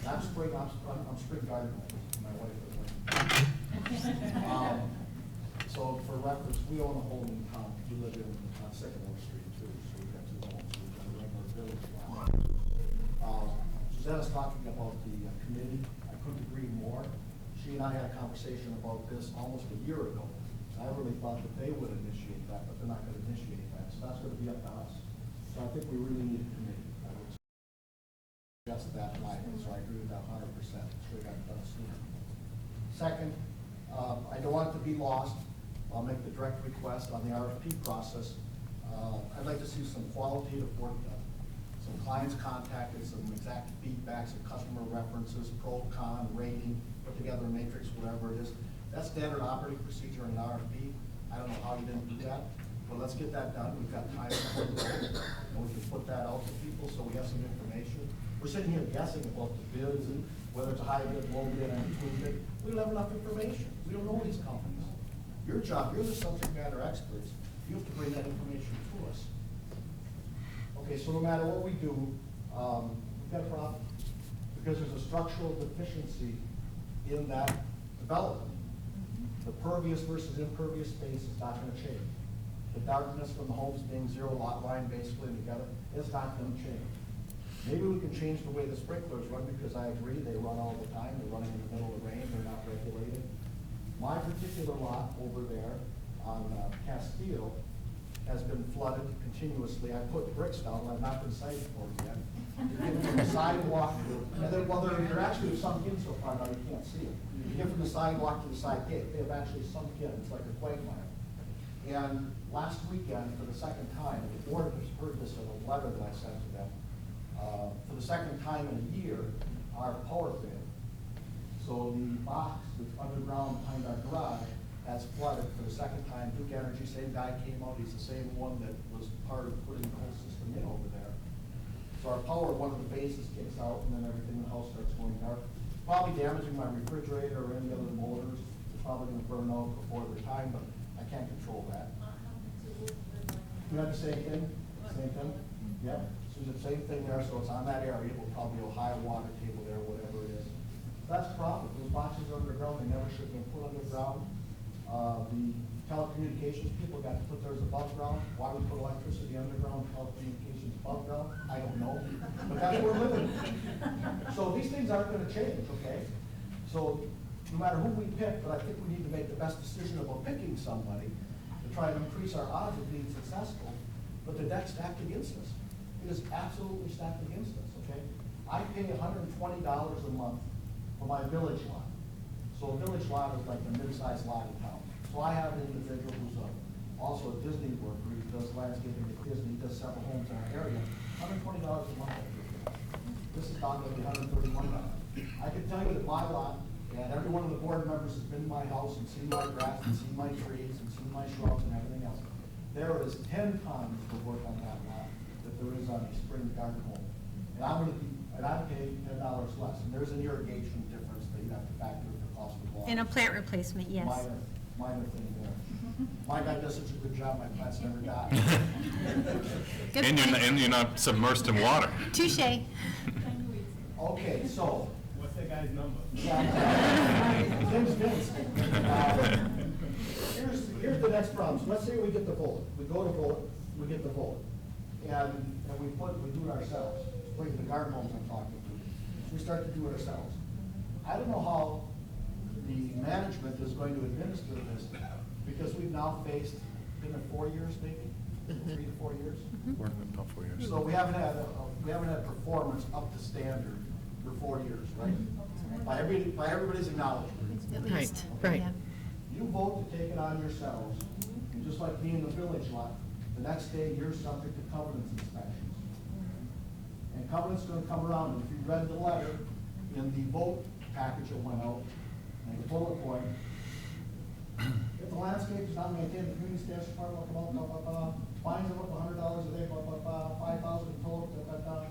I'm spring gardener, my wife is like. So for reference, we own a home in town, we live on Sycamore Street too, so we've got 2 homes, we've got a regular village lot. Susanna's talking about the committee, I couldn't agree more. She and I had a conversation about this almost a year ago. I really thought that they would initiate that, but they're not gonna initiate that, so that's gonna be up to us. So I think we really need a committee. Just that line, so I agree with that 100%. Should have gotten done sooner. Second, I don't want it to be lost. I'll make the direct request on the RFP process. I'd like to see some qualitative work done. Some clients contacted, some exact feedback, some customer references, pro, con, rating, put together a matrix, whatever it is. That's standard operating procedure in an RFP. I don't know how you didn't do that, but let's get that done. We've got time to put it, and we can put that out to people so we have some information. We're sitting here guessing about the bids and whether it's a high bid, low bid, and between bid. We don't have enough information. We don't know these companies. Your job, you're the subject matter experts. You have to bring that information to us. Okay, so no matter what we do, we've got a problem. Because there's a structural deficiency in that development. The pervious versus impervious space is not going to change. The darkness from the homes being 0 lot line basically together is not going to change. Maybe we can change the way the sprinklers run, because I agree, they run all the time. They're running in the middle of the rain, they're not regulated. My particular lot over there on Castile has been flooded continuously. I put bricks down, and I've not been cited for it yet. You get from the sidewalk to, and then, well, they're actually sunk in so far now you can't see them. You get from the sidewalk to the side gate, they have actually sunk in. It's like a quagmire. And last weekend, for the second time, the board has heard this in a letter that I sent to them. For the second time in a year, our power failed. So the box that's underground behind our garage has flooded for the second time. Duke Energy, same guy came out, he's the same one that was part of putting the whole system in over there. So our power, one of the bases kicks out, and then everything in the house starts going dark. Probably damaging my refrigerator or any other motors. It's probably gonna burn out before their time, but I can't control that. You have the same thing? Same thing? Yeah. So it's the same thing there, so it's on that area. It will probably go high water table there, whatever it is. That's the problem. Those boxes are underground. They never should have been put underground. The telecommunications people got to put theirs above ground. Why we put electricity underground, telecommunications above ground, I don't know. But that's where we're living. So these things aren't going to change, okay? So no matter who we pick, but I think we need to make the best decision about picking somebody to try to increase our odds of being successful. But the deck's stacked against us. It is absolutely stacked against us, okay? I pay $120 a month for my village lot. So a village lot is like the mid-sized lot in town. So So I have an individual who's also a Disney worker, he does landscaping at Disney, he does several homes in our area, $120 a month. This is not gonna be $131. I can tell you that my lot, and every one of the board members has been to my house and seen my grass, and seen my trees, and seen my shrubs and everything else. There is 10 times the work on that lot that there is on a spring garden home. And I'm paying $10 less, and there's an irrigation difference that you have to factor in the cost of water. And a plant replacement, yes. Minor thing there. My guy does such a good job, my plants never die. Good And point. you're not submersed in water. Touche. Okay, so, What's that guy's number? Tim's Vince. Here's the next problem. So let's say we get the vote. We go to vote, we get the vote. And we do it ourselves. Like the garden homes I'm talking to. We start to do it ourselves. I don't know how the management is going to administer this, because we've now faced, been it 4 years maybe? 3 to 4 years? We're in about 4 years. So we haven't had performance up to standard for 4 years, right? By everybody's acknowledgement. Right, right. Yeah. You vote to take it on yourselves, and just like me in the village lot, the next day you're subject to covenants inspections. And covenants gonna come around, and if you read the letter in the vote package that went out, and the bullet point, if the landscape is not maintained, the community staff department will come out, blah, blah, blah, fines them up $100 a day, blah, blah, blah, 5,000 in total, blah, blah, blah.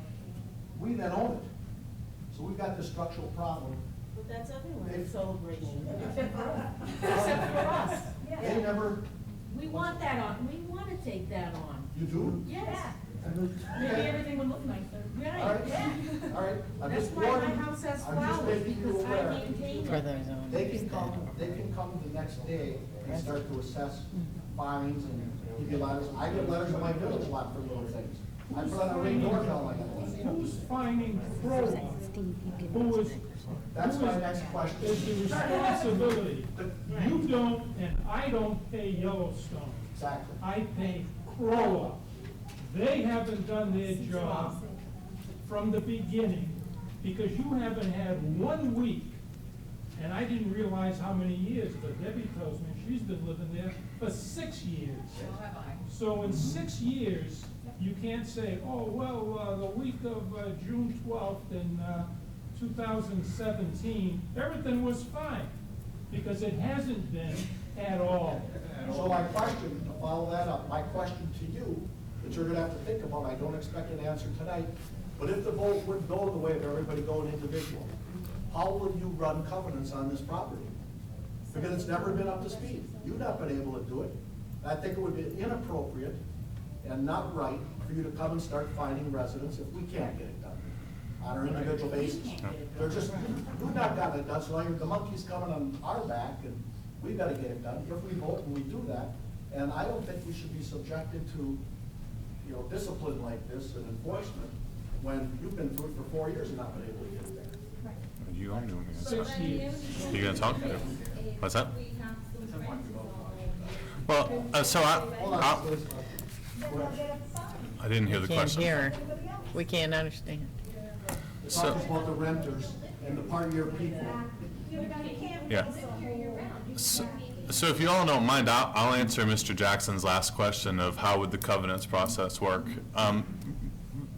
We then own it. So we've got this structural problem. But that's everywhere, They- celebration, except for us. They never, We want that on, we want to take that on. you do? Yes. Maybe everything would look nicer. All right, all right. I'm That's just why my warning- house has I'm just flowers, making you because I aware. maintain For it. those owners. They can come the next day and start to assess fines and give you letters. I get letters in my village a lot for little things. I put on a ring doorbell, I got letters. Who's finding Crowell? Who is, That's my next question. is the responsibility? You don't, and I don't pay Yellowstone. Exactly. I pay Crowell. They haven't done their job from the beginning, because you haven't had 1 week, and I didn't realize how many years, but Debbie tells me she's been living there for 6 years. So have I. So in 6 years, you can't say, oh, well, the week of June 12th in 2017, everything was fine, because it hasn't been at all. So my question, to follow that up, my question to you, that you're gonna have to think about, I don't expect an answer tonight, but if the vote would go the way of everybody going individual, how will you run covenants on this property? Because it's never been up to speed. You've not been able to do it. I think it would be inappropriate and not right for you to come and start finding residents if we can't get it done on an individual basis. They're just, you've not gotten it done, so now the monkey's coming on our back, and we've gotta get it done. If we vote and we do that, and I don't think we should be subjected to, discipline like this and enforcement when you've been through it for 4 years and not been able to get it there. You are doing it. 6 years. You gonna talk? What's that? Well, so Hold on, please. I didn't hear the Can't question. hear her. We can't understand. It's not just about the renters and the part of your people. Yeah. So if you all don't mind, I'll answer Mr. Jackson's last question of how would the covenants process work.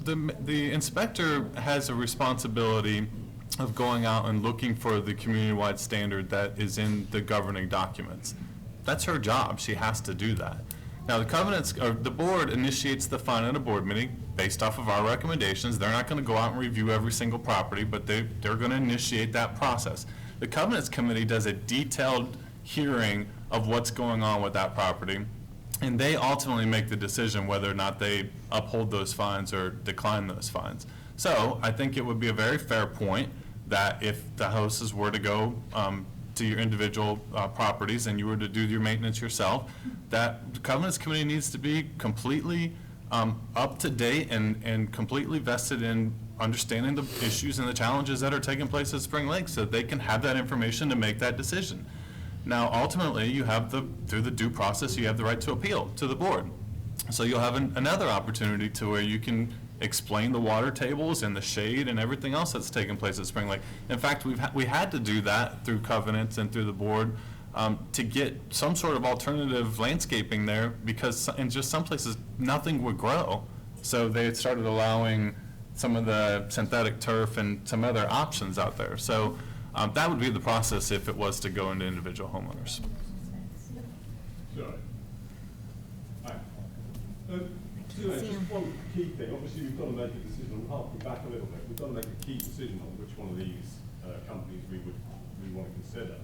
The inspector has a responsibility of going out and looking for the community-wide standard that is in the governing documents. That's her job. She has to do that. Now, the covenants, or the board initiates the fine at a board meeting based off of our recommendations. They're not going to go out and review every single property, but they're going to initiate that process. The covenants committee does a detailed hearing of what's going on with that property, and they ultimately make the decision whether or not they uphold those fines or decline those fines. So I think it would be a very fair point that if the houses were to go to your individual properties and you were to do your maintenance yourself, that the covenants committee needs to be completely up to date and completely vested in understanding the issues and the challenges that are taking place at Spring Lake, so that they can have that information to make that decision. Now, ultimately, you have through the due process, you have the right to appeal to the board. So you'll have another opportunity to where you can explain the water tables and the shade and everything else that's taking place at Spring Lake. In fact, we had to do that through covenants and through the board to get some sort of alternative landscaping there, because in just some places, nothing would grow. So they started allowing some of the synthetic turf and some other options out there. So that would be the process if it was to go into individual homeowners. Sorry. Hi. Just one key thing, obviously we've got to make a decision, I'm harking back a little bit, we've got to make a key decision on which one of these companies we want to consider.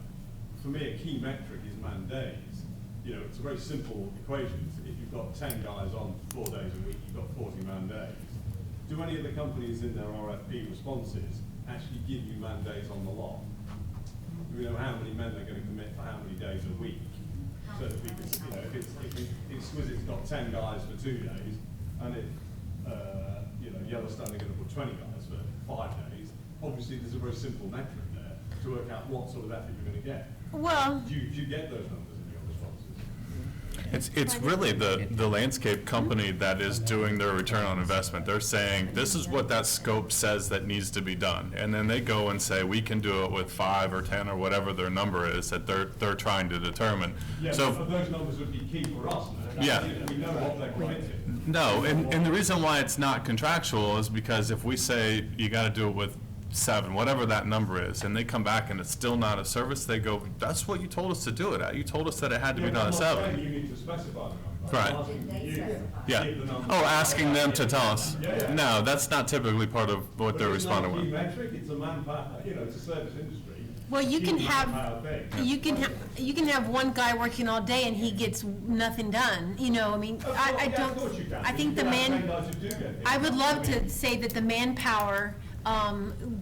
For me, a key metric is man days. You know, it's a very simple equation. If you've got 10 guys on 4 days a week, you've got 40 man days. Do any of the companies in their RFP responses actually give you man days on the lot? Do we know how many men they're going to commit for how many days a week? So that we can, you know, if Exquisite's got 10 guys for 2 days, and if, you know, Yellowstone are going to put 20 guys for 5 days, obviously there's a very simple metric there to work out what sort of effort you're going to get. Well, Do you get those numbers in your responses? It's really the landscape company that is doing their return on investment. They're saying, this is what that scope says that needs to be done. And then they go and say, we can do it with 5 or 10 or whatever their number is that they're trying to determine. Yeah, So, but those numbers would be key for us. No? Yeah. We know what they're committing. no, and the reason why it's not contractual is because if we say you gotta do it with 7, whatever that number is, and they come back and it's still not a service, they go, that's what you told us to do it at. You told us that it had to be done at 7. You need to specify the number. Right. I'm asking you Yeah. to give the number. Oh, asking them to tell us. Yeah. No, that's not typically part of what they're responding But with. it's not a key metric, it's a manpower, you know, it's a service industry. well, you can Key have, manpower thing. you can have one guy working all day and he gets nothing done, you know, I mean, Of course, I yeah, of don't, course you can. I think the You can have 10 man, guys who do get it. I would love to say that the manpower,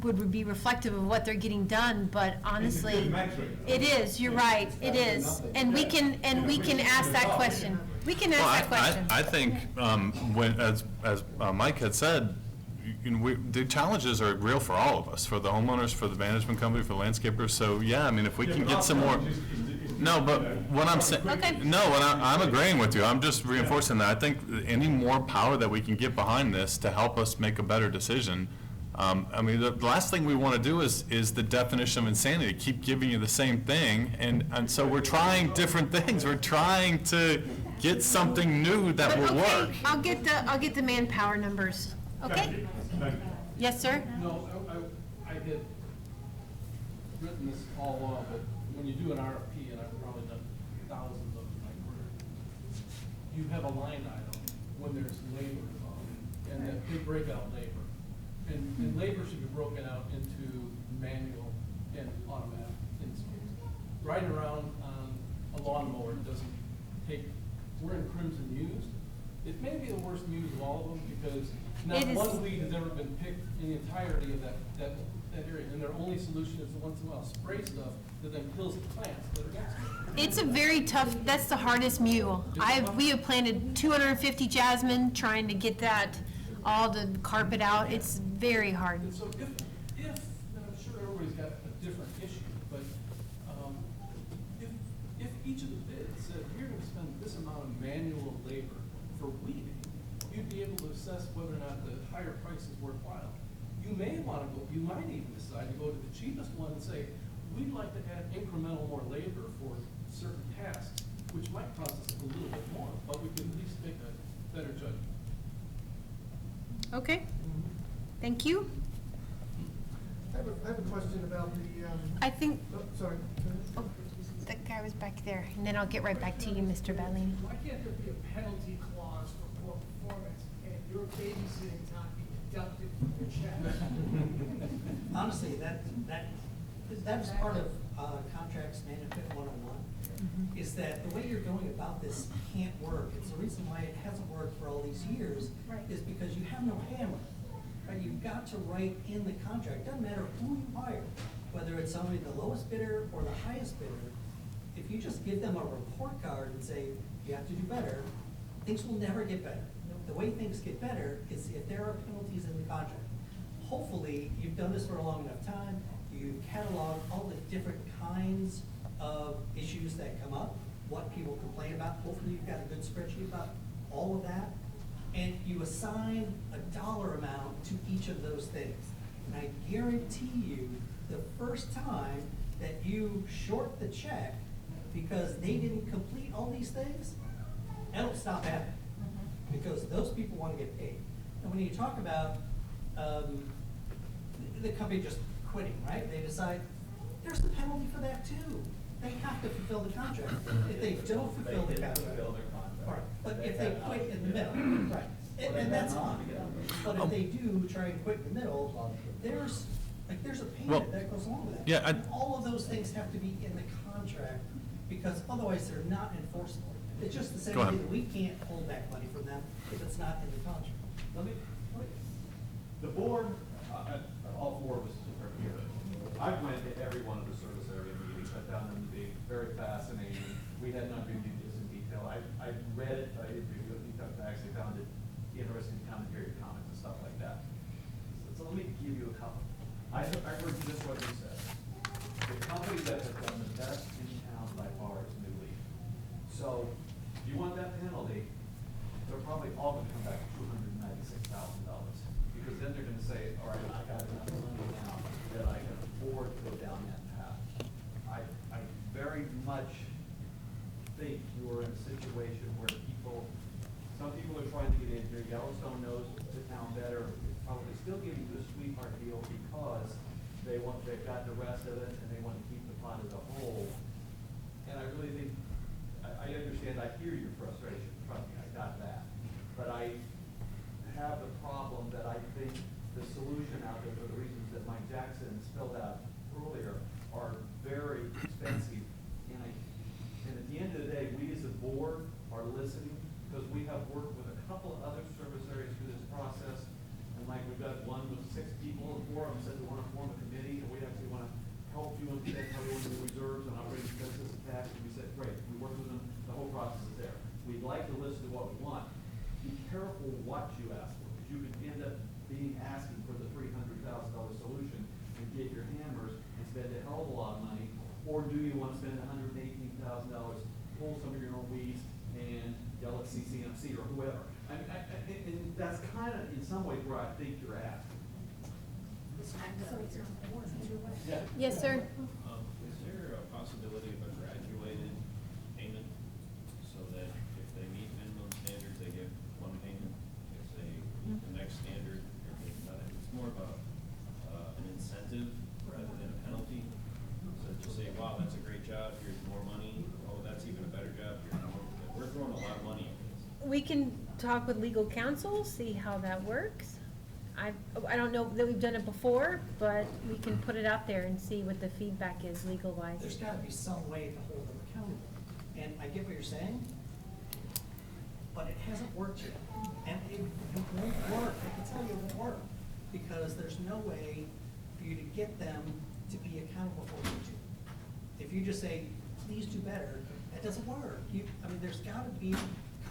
would be reflective of what they're getting done, but honestly, good metric. it is, you're right, it is. And we can ask that question. We can ask that question. I think, when, as Mike had said, you know, the challenges are real for all of us, for the homeowners, for the management company, for the landscapers. So, yeah, I mean, if we can get some more. No, but what I'm saying, Okay. no, what I'm agreeing with you. I'm just reinforcing that. I think any more power that we can get behind this to help us make a better decision. I mean, the last thing we want to do is the definition of insanity, keep giving you the same thing. And so we're trying different things. We're trying to get something new that But will okay, work. I'll get the manpower numbers, okay? Thank you. Yes, sir? No, I had written this all along, but when you do an RFP, and I've probably done thousands of them in my career, you have a line item when there's labor involved, and that they break out labor. And labor should be broken out into manual and automatic installs. Riding around on a lawnmower doesn't take, we're in crimson used. It may be the worst used of all of them because not It is- one weed has ever been picked in the entirety of that area. And their only solution is to once in a while spray stuff that then kills the plants that are next to it. It's a very tough, that's the hardest mule. We have planted 250 jasmine, trying to get that, all the carpet out. It's very hard. And so if, and I'm sure everybody's got a different issue, but, if each of the bids said, you're gonna spend this amount of manual labor for weeding, you'd be able to assess whether or not the higher price is worthwhile. You may wanna go, you might even decide to go to the cheapest one and say, we'd like to add incremental more labor for certain tasks, which might cost us a little bit more, but we could at least make a better judgment. Okay, thank you. I have a question about the, I think, oh, sorry. oh, that guy was back there, and then I'll get right back to you, Mr. Ballini. Why can't there be a penalty clause for poor performance and your babysitting time be deducted from your check? Honestly, that's part of contracts management 101, is that the way you're going about this can't work. It's the reason why it hasn't worked for all these years, is because you have no hammer. Right? You've got to write in the contract, doesn't matter who you hire, whether it's somebody the lowest bidder or the highest bidder. If you just give them a report card and say, you have to do better, things will never get better. The way things get better is if there are penalties in the contract. Hopefully, you've done this for a long enough time, you've cataloged all the different kinds of issues that come up, what people complain about. Hopefully, you've got a good spreadsheet about all of that, and you assign a dollar amount to each of those things. And I guarantee you, the first time that you short the check, because they didn't complete all these things, that'll stop happening. Because those people want to get paid. And when you talk about the company just quitting, right? They decide, there's a penalty for that too. They have to fulfill the contract. If they don't fulfill the contract. All right, but if they quit in the middle, right, and that's fine. But if they do try and quit in the middle, there's a payment that goes along with that. Yeah, And all of those things have to be in the contract, because otherwise they're not enforceable. It's just the same Go way ahead. that we can't hold back money from them if it's not in the contract. The board, all four of us are here. I've went to every one of the service area meetings. I found them to be very fascinating. We had not reviewed this in detail. I read it, but I didn't review it. I actually found it interesting to come and hear your comments and stuff like that. So let me give you a couple. I heard just what you said. The company that has done the best in town by far is New Leaf. So if you want that penalty, they're probably all gonna come back to $296,000. Because then they're gonna say, all right, I got enough money now that I can afford to go down that path. I very much think you're in a situation where some people are trying to get in here. Yellowstone knows the town better, it's probably still giving you a sweetheart deal because they've got the rest of it and they want to keep the pot as a whole. And I really think, I understand, I hear your frustration, trust me, I got that. But I have the problem that I think the solution out there, for the reasons that Mike Jackson spelled out earlier, are very expensive. And at the end of the day, we as a board are listening, because we have worked with a couple of other service areas through this process. And like, we've got one with 6 people, and 4 of them said they want to form a committee, and we actually want to help you understand how we want to do reserves and operating expenses and tax. And we said, great, we worked with them, the whole process is there. We'd like to listen to what we want. Be careful what you ask for, because you could end up asking for the $300,000 solution and get your hammers and spend a hell of a lot of money. Or do you want to spend $118,000, pull some of your own weeds, and yell at CCMC or whoever? And that's kind of, in some ways, where I think you're at. Yeah. Yes, sir. Is there a possibility of a graduated payment so that if they meet minimum standards, they get one payment? If they meet the next standard, they're getting another? It's more of an incentive rather than a penalty. So to say, wow, that's a great job, here's more money. Oh, that's even a better job, here's more. We're throwing a lot of money into this. We can talk with legal counsel, see how that works. I don't know that we've done it before, but we can put it out there and see what the feedback is legal-wise. There's gotta be some way to hold them accountable. And I get what you're saying, but it hasn't worked yet. And it won't work, I can tell you it won't work, because there's no way for you to get them to be accountable for what you do. If you just say, please do better, that doesn't work. There's gotta be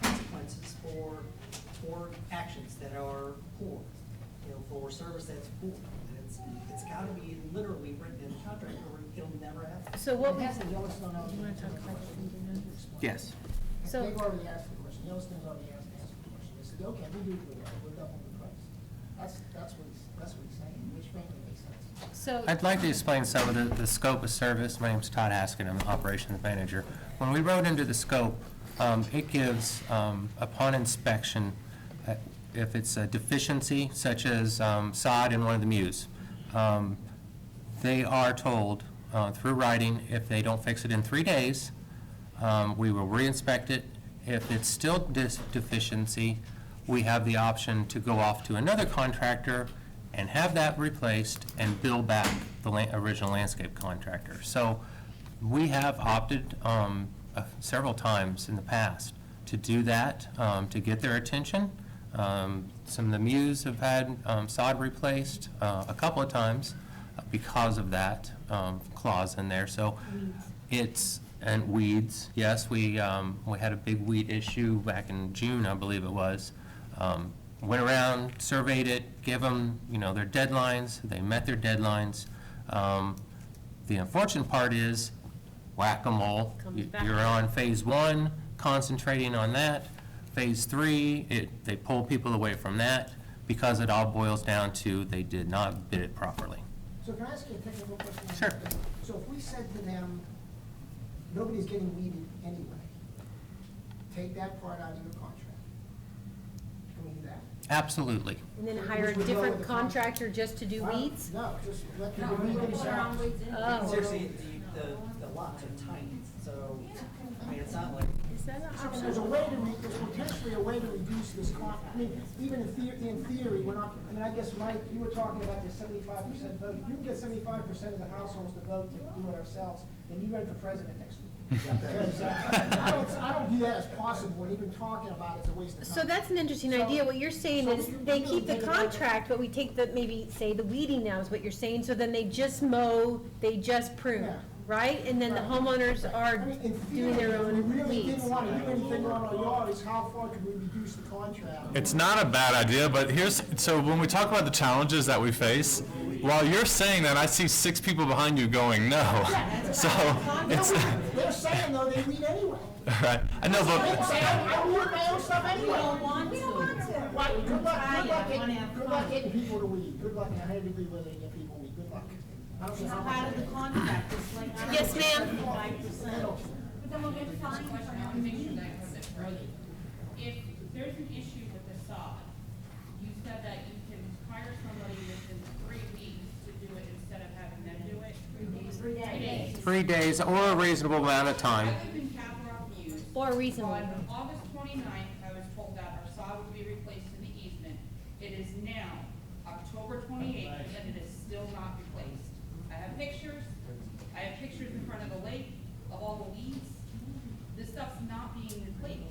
consequences for actions that are poor, for service that's poor. And it's gotta be literally written in the contract, or it'll never happen. So what we, Has the Yellowstone already? you wanna talk about it? Yes. So- They've already asked the question, Yellowstone's already asked the question. They said, okay, we'll do it, we'll double the price. That's what he's saying, which frankly makes sense. So. I'd like to explain some of the scope of service. My name's Todd Haskin, I'm the operations manager. When we wrote into the scope, it gives, upon inspection, if it's a deficiency such as sod in one of the mews, they are told through writing, if they don't fix it in 3 days, we will re-inspect it. If it's still deficiency, we have the option to go off to another contractor and have that replaced and bill back the original landscape contractor. So we have opted several times in the past to do that, to get their attention. Some of the mews have had sod replaced a couple of times because of that clause in there. So and weeds, yes, we had a big weed issue back in June, I believe it was. Went around, surveyed it, gave them, their deadlines. They met their deadlines. The unfortunate part is whack-a-mole. You're on phase 1, concentrating on that. Phase 3, they pull people away from that because it all boils down to they did not bid it properly. So can I ask you a technical question? Sure. So if we said to them, nobody's getting weeded anyway. Take that part out of your contract. Can we do that? Absolutely. And then hire a different contractor just to do weeds? No, just let No, them we weed can put our own themselves. weeds in. Oh. Seriously, the lots are tight, so, I mean, it's not like. Is that an And option? there's a way to, there's potentially a way to reduce this cost. I mean, even in theory, we're not, I mean, I guess, Mike, you were talking about the 75% vote. You can get 75% of the households to vote to do it ourselves, and you run for president next week. Because, I don't view that as possible, and even talking about it's a waste of time. So that's an interesting So- idea. What you're saying so is we can they really keep the take it out. contract, but we take the, maybe say the weeding now is what you're saying, so then they just mow, they just prune, Yeah. right? And then the homeowners are I mean, in doing their theory, if we own really weeds. didn't want to do anything on our yard, is how far could we reduce the contract? It's not a bad idea, but so when we talk about the challenges that we face, while you're saying that, I see 6 people behind you going, no. So, it's, They're saying though, they weed anyway. right, I know, They say, but, I weed my own stuff anyway. We don't want to. Right, good luck getting people to weed. Good luck, I had to agree with it, get people weed. Good luck. I don't care how much. Out of the contract, it's like. Yes, ma'am. 5%. But then we'll get fined for Question, I want to make sure that I got it right. If there's an issue with the sod, you said that you can hire somebody within 3 weeks to do it instead of having them do it? 3 days. 3 days or a reasonable amount of time. I live in Capital Views. Or reasonable. On August 29th, I was told that our sod would be replaced in the easement. It is now October 28th, and it is still not replaced. I have pictures in front of the lake of all the weeds. This stuff's not being replaced.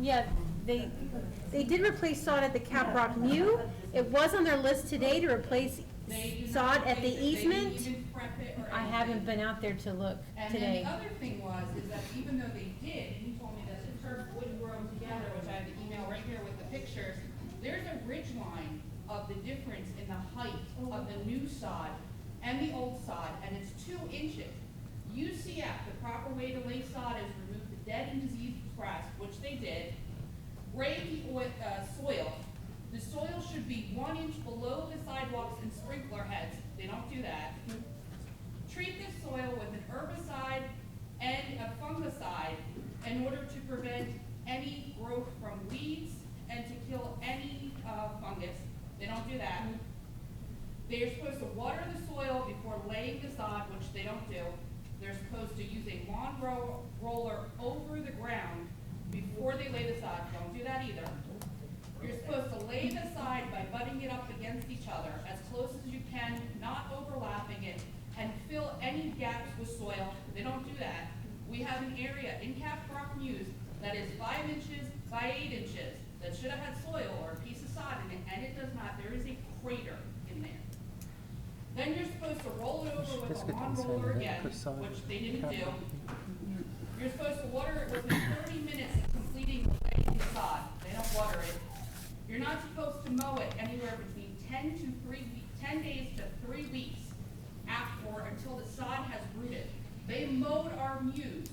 Yeah, they did replace sod at the Caprock Mew. It was on their list today to replace They do not sod at the replace it. They easement. didn't even prep it or I anything. haven't been out there to look And then today. the other thing is that even though they did, and he told me that the turf would grow together, which I have the email right here with the pictures, there's a ridge line of the difference in the height of the new sod and the old sod, and it's 2 inches. UCF, the proper way to lay sod is remove the dead and diseased grass, which they did, grade the soil. The soil should be 1 inch below the sidewalks and sprinkler heads. They don't do that. Treat the soil with an herbicide and a fungicide in order to prevent any growth from weeds and to kill any fungus. They don't do that. They're supposed to water the soil before laying the sod, which they don't do. They're supposed to use a lawn roller over the ground before they lay the sod. Don't do that either. You're supposed to lay the sod by butting it up against each other as close as you can, not overlapping it, and fill any gaps with soil. They don't do that. We have an area in Caprock Mews that is 5 inches by 8 inches that should have had soil or a piece of sod in it, and it does not. There is a crater in there. Then you're supposed to roll it over with a lawn roller again, which they didn't do. You're supposed to water it within 30 minutes of completing laying the sod. They don't water it. You're not supposed to mow it anywhere between 10 days to 3 weeks until the sod has rooted. They mowed our mews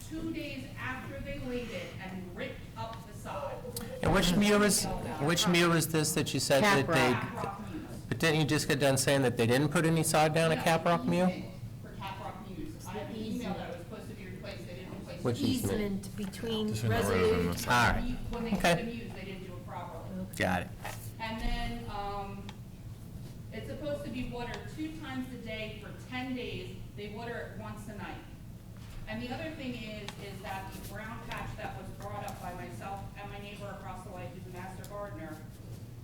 2 days after they laid it and ripped up the sod. And which mew is this that you said that they, Caprock Mews. but didn't you just get done saying that they didn't put any sod down at Caprock Mew? For Caprock Mews. I have an email that it was supposed to be replaced, they didn't replace it. Which easement? Easement between Just in the road Resolute. and the- All right, When they did okay. the Mews, they didn't do it properly. Got it. And then, it's supposed to be watered 2 times a day for 10 days. They water it once a night. And the other thing is that the brown patch that was brought up by myself and my neighbor across the way, who's a master gardener,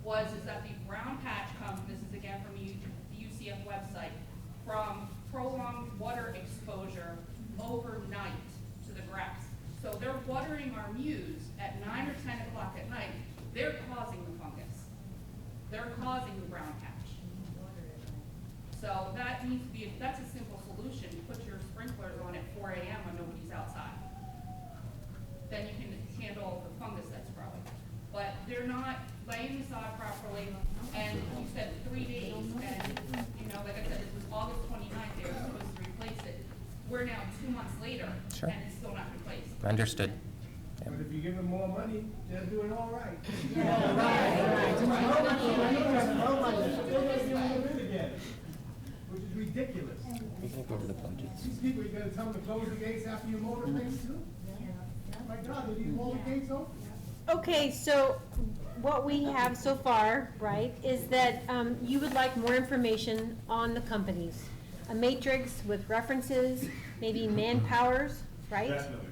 is that the brown patch comes, this is again from the UCF website, from prolonged water exposure overnight to the grass. So they're watering our mews at 9 or 10 o'clock at night. They're causing the fungus. They're causing the brown patch. So that needs to be, that's a simple solution. You put your sprinklers on at 4 a.m. when nobody's outside. Then you can handle the fungus that's growing. But they're not laying the sod properly, and you said 3 days, and, like I said, this was August 29th, they were supposed to replace it. We're now 2 months later, Sure. and it's still not replaced. Understood. But if you give them more money, they're doing all right. Which is ridiculous. We can go over the budgets. These people, you're gonna tell them to close the gates after you mow the things too? My God, did you mow the gates open? Okay, so what we have so far, right, is that you would like more information on the companies. A matrix with references, maybe manpowers, right? Definitely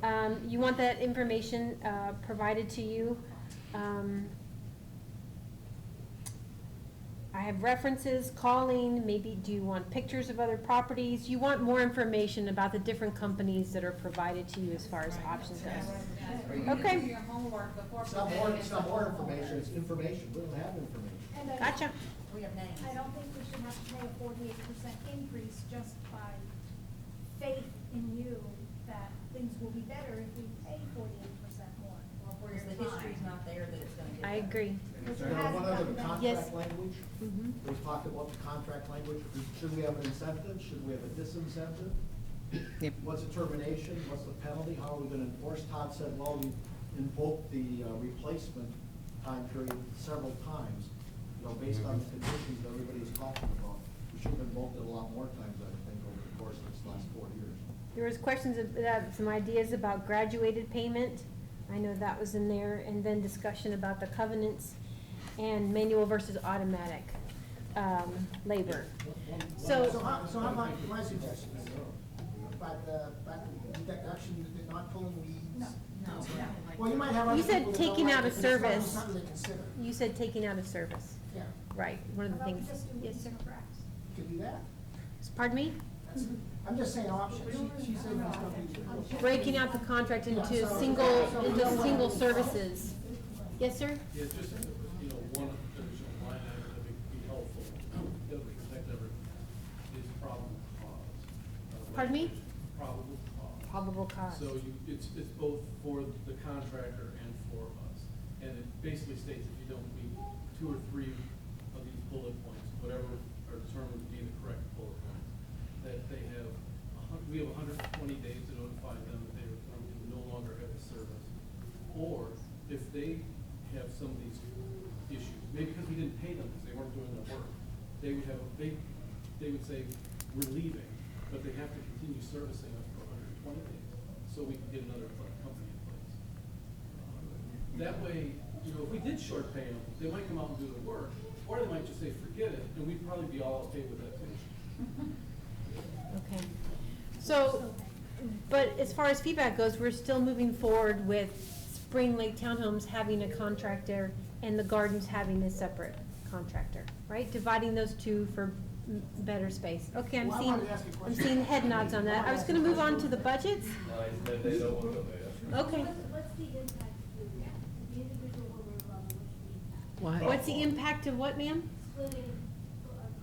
manpower. You want that information provided to you. I have references, calling, maybe do you want pictures of other properties? You want more information about the different companies that are provided to you as far as options goes. For you to do Okay. your homework before. It's not more, it's not more information, it's information, we don't have information. And I- Gotcha. We have names. I don't think we should have to pay a 48% increase just by faith in you that things will be better if we pay 48% more. Well, whereas the history's not there that it's gonna get I better. agree. Is there one other Yes. contract language? Mhm. We talked about the contract language. Should we have an incentive? Should we have a disincentive? Yep. What's the termination? What's the penalty? How are we gonna enforce? Todd said, well, we invoked the replacement time period several times, you know, based on the conditions that everybody is talking about. We should have invoked it a lot more times, I think, over the course of this last 4 years. There was questions, some ideas about graduated payment. I know that was in there, and then discussion about the covenants and manual versus automatic labor. So how about my suggestion? But deduction, not pulling weeds? No. Well, you might have other You said people that don't taking like out it, of but it's not- service. it's something to consider. You said taking out of service. Yeah. Right, one of the How about we things. just do Yes, weeds sir. and grass? Could do that. Pardon me? I'm just saying options. She said there's nothing. Breaking out the contract into single services. Yes, sir? Yeah, just, you know, one additional line item that would be helpful, that would protect everyone, is probable cause. Pardon me? Probable cause. Probable cause. So it's both for the contractor and for us. And it basically states if you don't meet 2 or 3 of these bullet points, whatever are determined to be the correct bullet points, that they have, we have 120 days to notify them that they are going to no longer have a service. Or if they have some of these issues, maybe because we didn't pay them because they weren't doing their work, they would have, they would say, we're leaving, but they have to continue servicing us for 120 days, so we can get another company in place. That way, you know, if we did short pay them, they might come out and do the work, or they might just say, forget it, and we'd probably be all okay with that too. Okay. So, but as far as feedback goes, we're still moving forward with Spring Lake Townhomes having a contractor and the Gardens having a separate contractor, right? Dividing those two for better space. Okay, I'm Well, I seeing, wanted to ask you a I'm question. seeing head nods on that. I was gonna move on to the budgets. They don't want to pay us. Okay. What's the impact to the individual homeowner level? What's the impact? What? What's the impact of what, ma'am? Splitting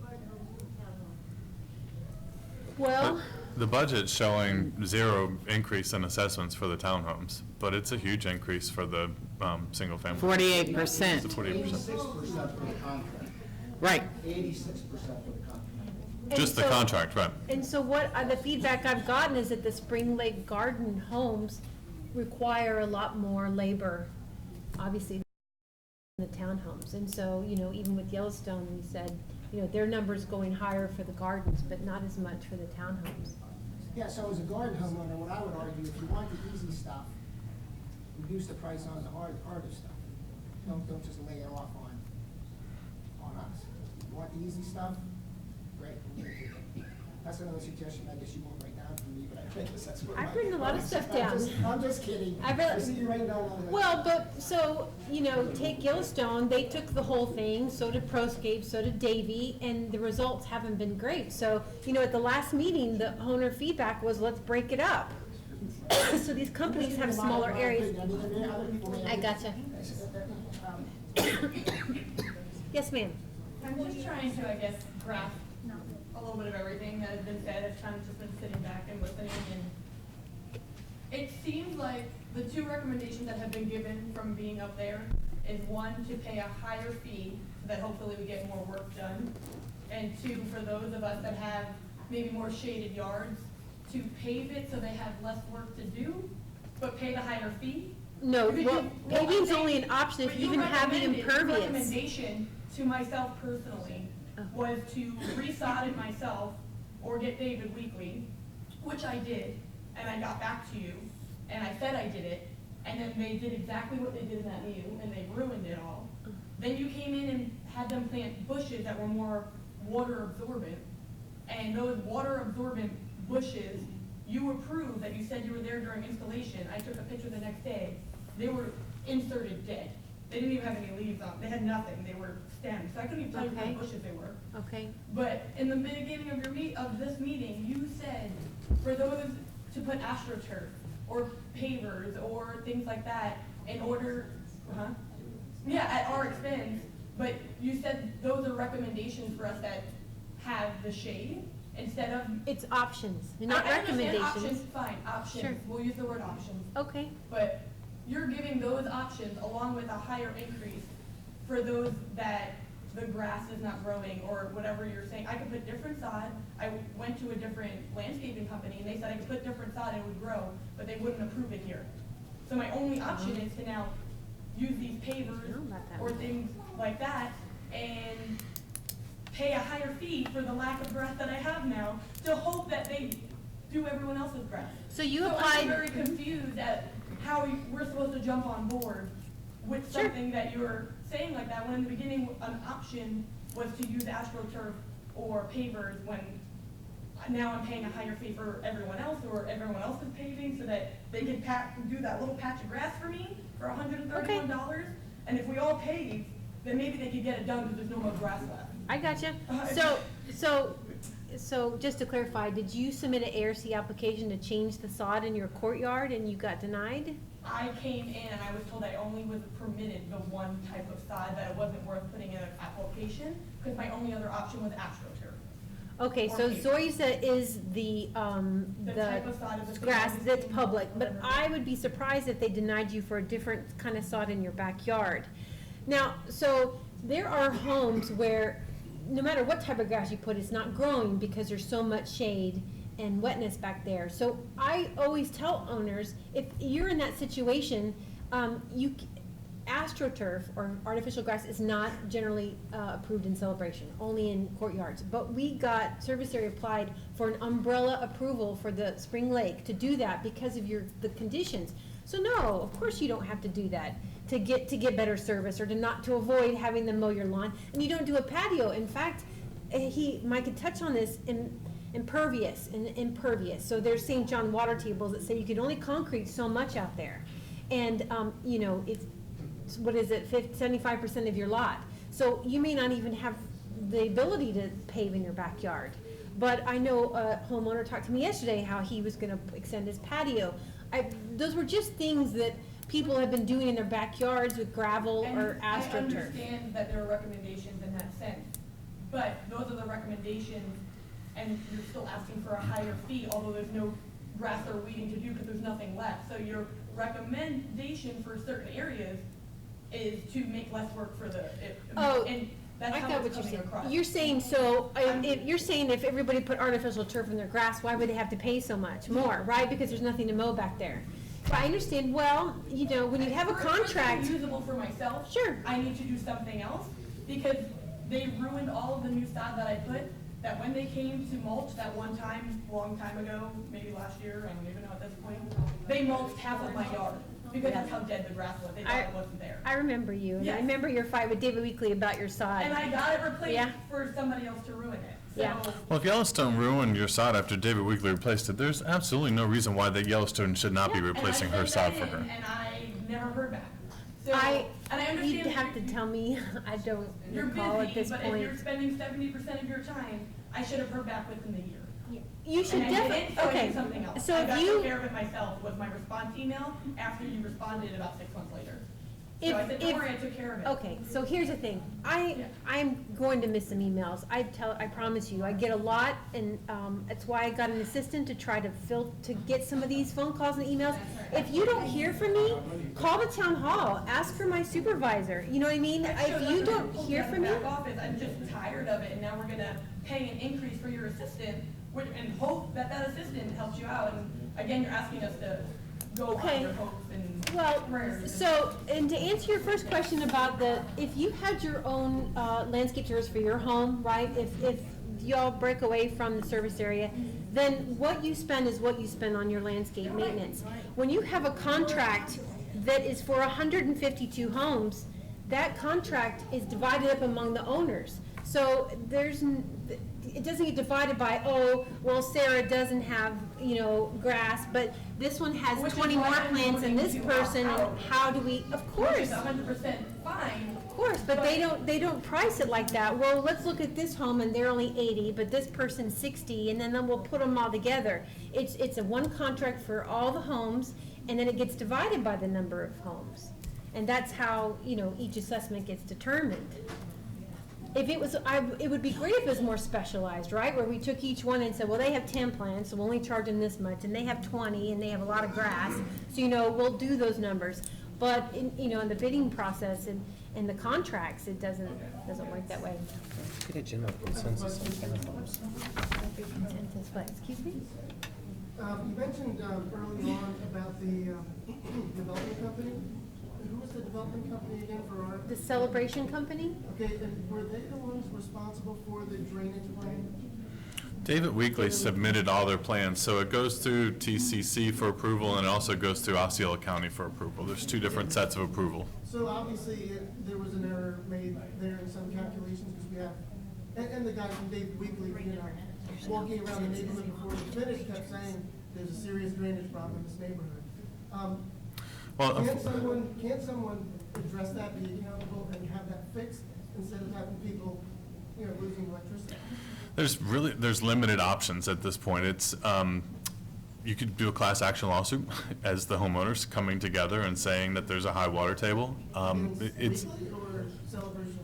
garden homes and townhomes. Well, The budget's showing 0 increase in assessments for the townhomes, but it's a huge increase for the single family. 48%. It's a 48%. 86% for the contract. Right. 86% for the contract. Just the And so- contract, right. And so what, the feedback I've gotten is that the Spring Lake Garden homes require a lot more labor, obviously, than the townhomes. And so, you know, even with Yellowstone, we said, you know, their number's going higher for the gardens, but not as much for the townhomes. Yeah, so as a garden homeowner, what I would argue, if you want the easy stuff, reduce the price on the harder stuff. Don't just lay it off on us. You want the easy stuff? Great. we'll give it to you. That's another suggestion I guess you won't write down from me, but I think that's what. I've written a lot of stuff down. I'm just kidding. I've read- I see you writing down all of that. Well, but, so, you know, take Yellowstone, they took the whole thing, so did Proscape, so did Davy, and the results haven't been great. So, you know, at the last meeting, the owner feedback was, let's break it up. So these companies have smaller areas. I gotcha. Yes, ma'am. I'm just trying to, I guess, grasp a little bit of everything that has been said. I've kind of just been sitting back and listening, and it seems like the 2 recommendations that have been given from being up there is 1, to pay a higher fee so that hopefully we get more work done, and 2, for those of us that have maybe more shaded yards, to pave it so they have less work to do, but pay the higher fee. No, Because well, I'm paving's saying- only an option if but you even have the recommended- your impervious. recommendation to myself personally was to resod it myself or get David weekly, which I did, and I got back to you, and I said I did it, and then they did exactly what they did in that meeting, and they ruined it all. Then you came in and had them plant bushes that were more water absorbent, and those water absorbent bushes, you approved that you said you were there during installation. I took a picture the next day. They were inserted dead. They didn't even have any leaves on. They had nothing. They were stems. So I couldn't even tell you what kind of bushes they were. Okay. But in the beginning of of this meeting, you said for those to put AstroTurf or pavers or things like that in order, yeah, at our expense. But you said those are recommendations for us that have the shade instead of. It's options, not I understand recommendations. Options, fine, options. Sure. We'll use the word options. Okay. But you're giving those options along with a higher increase for those that the grass is not growing or whatever you're saying. I could put different sod. I went to a different landscaping company and they said I could put different sod and it would grow, but they wouldn't approve it here. So my only option is to now use these pavers or things like that and pay a higher fee for the lack of grass that I have now to hope that they do everyone else's grass. So you I'm applied. very confused at how we're supposed to jump on board with something that you're saying like that, when in the beginning an option was to use AstroTurf or pavers, when now I'm paying a higher fee for everyone else, or everyone else is paving so that they can do that little patch of grass for me for $131. And if we all pave, then maybe they could get it done because there's no more grass left. I gotcha. So just to clarify, did you submit an ARC application to change the sod in your courtyard and you got denied? I came in and I was told I only was permitted the one type of sod, that it wasn't worth putting in an application, because my only other option was AstroTurf. Okay, so Zoysia is the type of sod is the grass same that's thing, public, but whatever. I would be surprised if they denied you for a different kind of sod in your backyard. Now, so there are homes where no matter what type of grass you put, it's not growing because there's so much shade and wetness back there. So I always tell owners, if you're in that situation, AstroTurf or artificial grass is not generally approved in Celebration, only in courtyards. But we got Service Area applied for an umbrella approval for the Spring Lake to do that because of the conditions. So no, of course you don't have to do that to get better service or to avoid having them mow your lawn. And you don't do a patio. In fact, Mike could touch on this impervious and impervious. So there's St. John water tables that say you can only concrete so much out there. And, it's, what is it, 75% of your lot. So you may not even have the ability to pave in your backyard. But I know a homeowner talked to me yesterday how he was gonna extend his patio. Those were just things that people have been doing in their backyards with gravel or I AstroTurf. understand that there are recommendations in that sense, but those are the recommendations, and you're still asking for a higher fee, although there's no grass or weeding to do because there's nothing left. So your recommendation for certain areas is to make less work for and that's I how got it's what you're coming saying. across. You're saying, so, you're saying if everybody put artificial turf in their grass, why would they have to pay so much more, right? Because there's nothing to mow back there. But I understand, well, when you have a For it contract. to be usable for myself, Sure. I need to do something else, because they ruined all of the new sod that I put, that when they came to mulch that one time, long time ago, maybe last year, I don't even know at this point, they mulched half of my yard, because that's how dead the grass was, they thought it wasn't there. I remember you, and I Yes. remember your fight with David Weekley about your sod. And I got it replaced Yeah. for somebody else to ruin it, Yeah. so. Well, if Yellowstone ruined your sod after David Weekley replaced it, there's absolutely no reason why that Yellowstone should not be replacing And I her sent sod that for in, her. And I never heard back. So, I, and I understand. you'd have to tell me, I don't You're recall at busy, this but if you're point. spending 70% of your time, I should have heard back within the year. You should And I definitely, didn't, so I okay. did something else. So I if got you, took care of it myself, was my response email after you responded about 6 months later. So I said, if, don't worry, I took care of it. okay, so here's the thing, I'm going to miss some emails, I promise you, I get a lot, and, that's why I got an assistant to try to get some of these phone calls and emails. If you don't hear from me, call the town hall, ask for my supervisor, you know what I mean? If you don't hear from me. Back office, I'm just tired of it, and now we're gonna pay an increase for your assistant, and hope that that assistant helps you out, and again, you're asking us to go Okay. on your hopes and Well, prayers. so, and to answer your first question about if you had your own landscape service for your home, right? If y'all break away from the service area, then what you spend is what you spend on your landscape maintenance. When you have a contract that is for 152 homes, that contract is divided up among the owners. So it doesn't get divided by, oh, well, Sarah doesn't have, grass, but this one has Which is 20 why more I'm plants than this willing to person, and opt how do we, of course. Which is 100% fine. Of course, but they don't price it like that. Well, let's look at this home and they're only 80, but this person's 60, and then we'll put them all together. It's a one contract for all the homes, and then it gets divided by the number of homes. And that's how, each assessment gets determined. If it was, it would be great if it was more specialized, right? Where we took each one and said, well, they have 10 plants, so we'll only charge them this much, and they have 20, and they have a lot of grass. So, we'll do those numbers. But in the bidding process and the contracts, it doesn't work that way. Get a general consensus on townhomes. Consensus, what, excuse me? You mentioned early on about the development company. Who was the development company again for our? The Celebration Company? Okay, and were they the ones responsible for the drainage plan? David Weekley submitted all their plans, so it goes through TCC for approval, and it also goes through Osceola County for approval. There's two different sets of approval. So obviously, there was an error made there in some calculations, because we have, and the guy from David Weekley, walking around the neighborhood before we finished, kept saying, there's a serious drainage problem in this neighborhood. Can't someone address that, be accountable, and have that fixed, instead of having people, losing electricity? There's limited options at this point. It's, you could do a class action lawsuit as the homeowners coming together and saying that there's a high water table. It's, Or Celebration?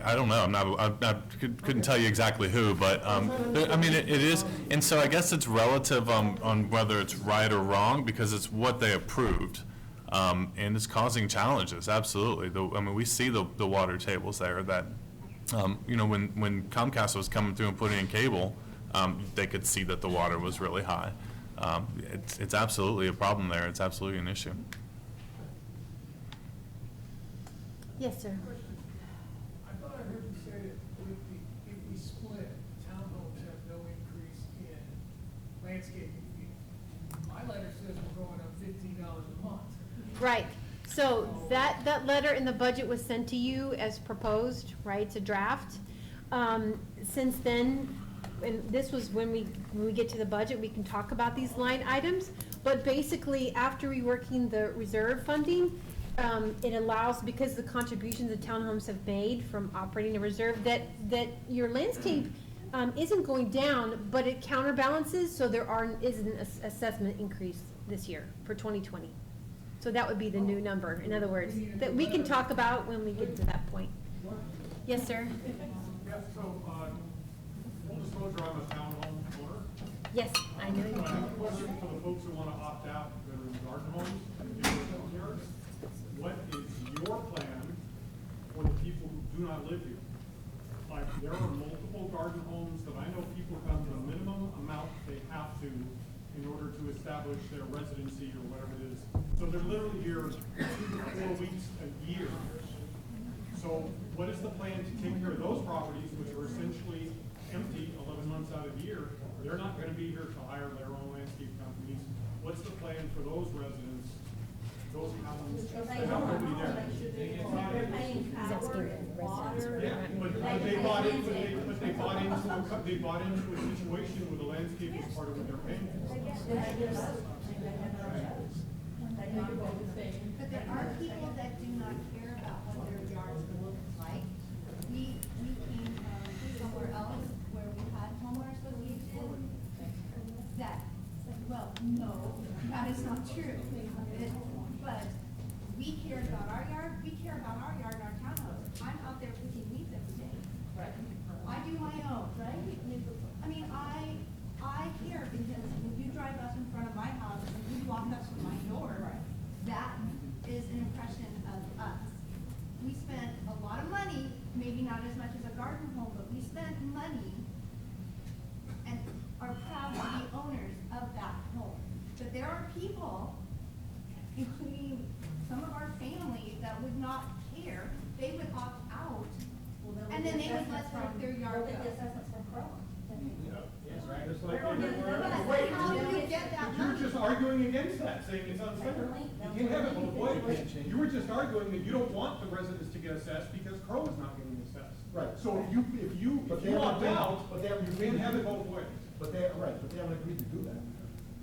I don't know. I couldn't tell you exactly who, but, it is, and so I guess it's relative on whether it's right or wrong, because it's what they approved. And it's causing challenges, absolutely. We see the water tables there that, when Comcast was coming through and putting in cable, they could see that the water was really high. It's absolutely a problem there. It's absolutely an issue. Yes, sir. I thought I heard you say that if we split, townhomes have no increase in landscaping fee. My letter says we're going up $15 a month. Right. So that letter in the budget was sent to you as proposed, right? It's a draft. Since then, and this was when we get to the budget, we can talk about these line items. But basically, after reworking the reserve funding, it allows, because the contributions the townhomes have made from operating the reserve, that your landscape isn't going down, but it counterbalances, so there is an assessment increase this year for 2020. So that would be the new number, in other words, that we can talk about when we get to that point. Yes, sir? Yeah, so, full disclosure, I'm a townhome owner. Yes, I know you. Question for the folks who want to opt out, that are in garden homes, and do their yards. What is your plan for the people who do not live here? Like, there are multiple garden homes that I know people come to a minimum amount they have to in order to establish their residency or whatever it is. So they're literally here 2 to 4 weeks a year. So what is the plan to take care of those properties, which are essentially empty 11 months out of the year? They're not going to be here to hire their own landscape companies. What's the plan for those residents, those houses, that have nobody there? Yeah, but they bought into a situation where the landscape is part of what they're paying for. But there are people that do not care about what their yards look like. We came from somewhere else where we had homeowners association that said, well, no, that is not true. But we cared about our yard, we care about our yard, our townhouse. I'm out there picking weeds every day. Right. I do my own, right? I mean, I care, because when you drive up in front of my house, and you walk up to my door, that is an impression of us. We spent a lot of money, maybe not as much as a garden home, but we spent money and are proud to be owners of that home. But there are including some of our families that would not care, they would opt out, and then they would let their yard go. assessments from Crow. Just like But wait, how do you get that you're money? just arguing against that, saying it's unfair. You can't have it both ways. You were just arguing that you don't want the residents to get assessed because Crow is not getting assessed. Right. So if you opt out, but they haven't you agreed can't to have do it that. both ways. But they haven't agreed to do that.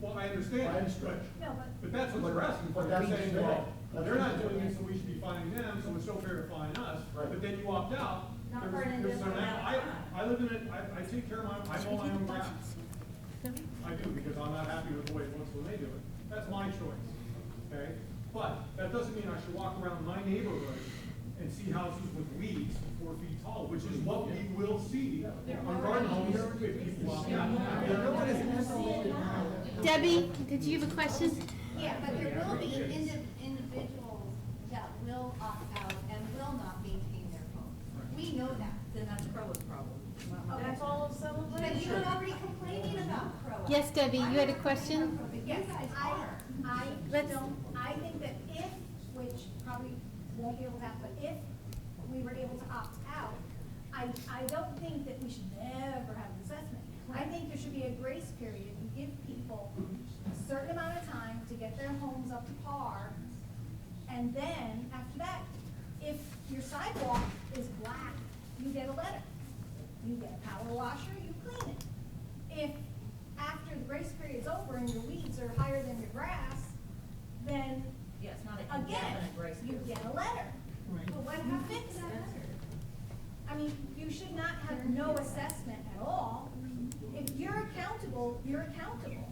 Well, I understand. I understand. No, But that's what they're asking for. But They're that's saying, fair. well, That's they're not fair. doing it, so we should be fining them, so it's so fair to fine us. Right. But then you opt out. Not There's- for an there's- so indefinite now amount of time. I live in it, I take care of I mow my own grass. I do, because I'm not happy with the way it looks when they do it. That's my choice, okay? But that doesn't mean I should walk around my neighborhood and see houses with weeds 4 feet tall, which is what we will see on garden homes if people walk out. Debbie, did you have a question? Yeah, but there will be individuals that will opt out and will not maintain their homes. We know that. Then that's Crow's problem. That's all of Celebration. But you're already complaining about Crow. Yes, Debbie, you had a question? Yes, I Let's- I think that if, which probably won't be able to happen, but if we were able to opt out, I don't think that we should never have an assessment. I think there should be a grace period and give people a certain amount of time to get their homes up to par. And then, after that, if your sidewalk is black, you get a letter. You get a power washer, you clean it. If after the grace period's over and your weeds are higher than your grass, then Yeah, it's not a again, indefinite grace you period. get a letter. But what have fixed that letter? I mean, you should not have no assessment at all. If you're accountable, you're accountable.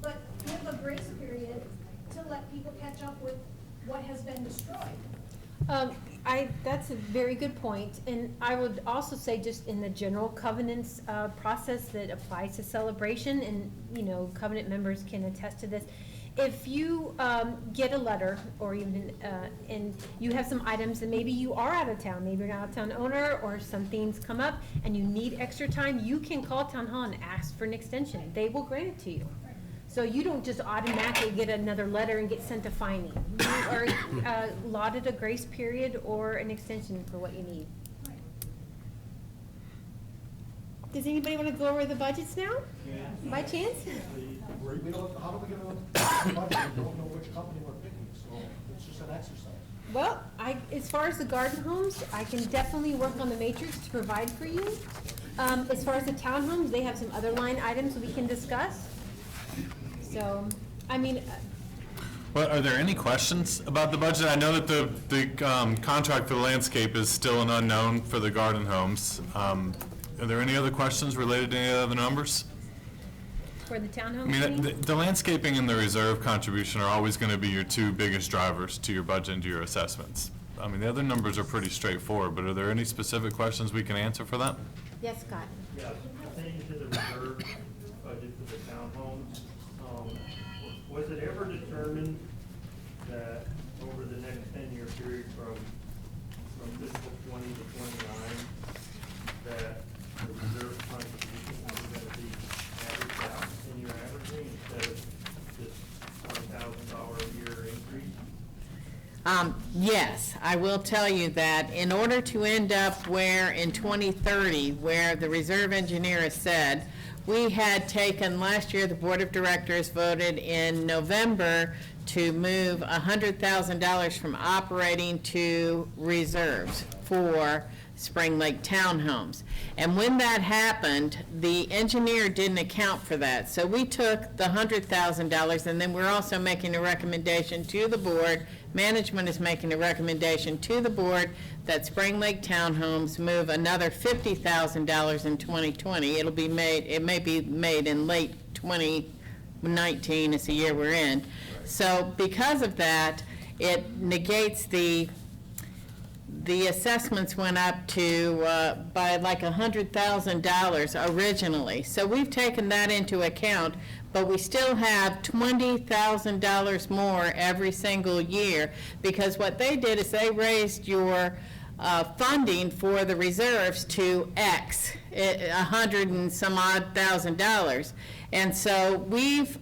But give a grace period to let people catch up with what has been destroyed. That's a very good point, and I would also say just in the general covenants, process that applies to Celebration, and, you know, covenant members can attest to this. If you, get a letter, or even, and you have some items, and maybe you are out of town, maybe you're an out-of-town owner, or some things come up, and you need extra time, you can call town hall and ask for an extension. They will grant it to you. So you don't just automatically get another letter and get sent a finding. You are allotted a grace period or an extension for what you need. Does anybody want to go over the budgets now? By chance? We don't, how do we get a budget? We don't know which company we're picking, so it's just an exercise. Well, as far as the garden homes, I can definitely work on the matrix to provide for you. As far as the townhomes, they have some other line items we can discuss. So, I mean, Well, are there any questions about the budget? I know that the contract for the landscape is still an unknown for the garden homes. Are there any other questions related to any of the numbers? for the I townhomes, mean, you mean? the landscaping and the reserve contribution are always going to be your two biggest drivers to your budget and to your assessments. I mean, the other numbers are pretty straightforward, but are there any specific questions we can answer for that? Yes, Scott? Yeah, pertaining to the reserve budget for the townhomes, was it ever determined that over the next 10-year period from fiscal 20 to 29, that the reserve contribution was going to be averaged out in your averaging instead of just $20,000 a year increase? Yes, I will tell you that in order to end up where in 2030, where the reserve engineer has said, we had taken, last year, the Board of Directors voted in November to move $100,000 from operating to reserves for Spring Lake Townhomes. And when that happened, the engineer didn't account for that. So we took the $100,000, and then we're also making a recommendation to the board, management is making a recommendation to the board that Spring Lake Townhomes move another $50,000 in 2020. It'll be made, it may be made in late 2019, is the year we're in. So because of that, it negates the assessments went up to, by like $100,000 originally. So we've taken that into account, but we still have $20,000 more every single year, because what they did is they raised your funding for the reserves to X, $100 and some odd thousand. And so we've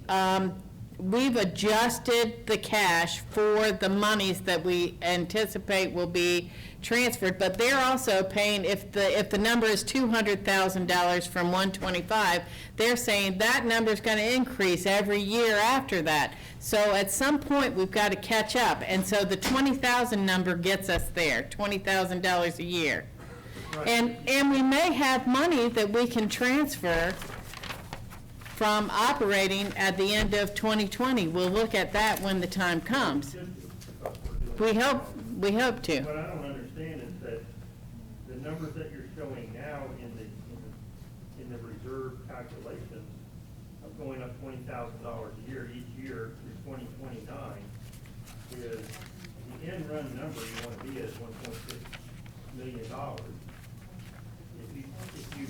we've adjusted the cash for the monies that we anticipate will be transferred, but they're also paying, if the number is $200,000 from 125, they're saying that number's gonna increase every year after that. So at some point, we've got to catch up, and so the 20,000 number gets us there, $20,000 a year. And we may have money that we can transfer from operating at the end of 2020. We'll look at that when the time comes. We hope to. What I don't understand is that the numbers that you're showing now in the reserve calculations of going up $20,000 a year each year through 2029 is the end run number you want to be at $1.6 million. If you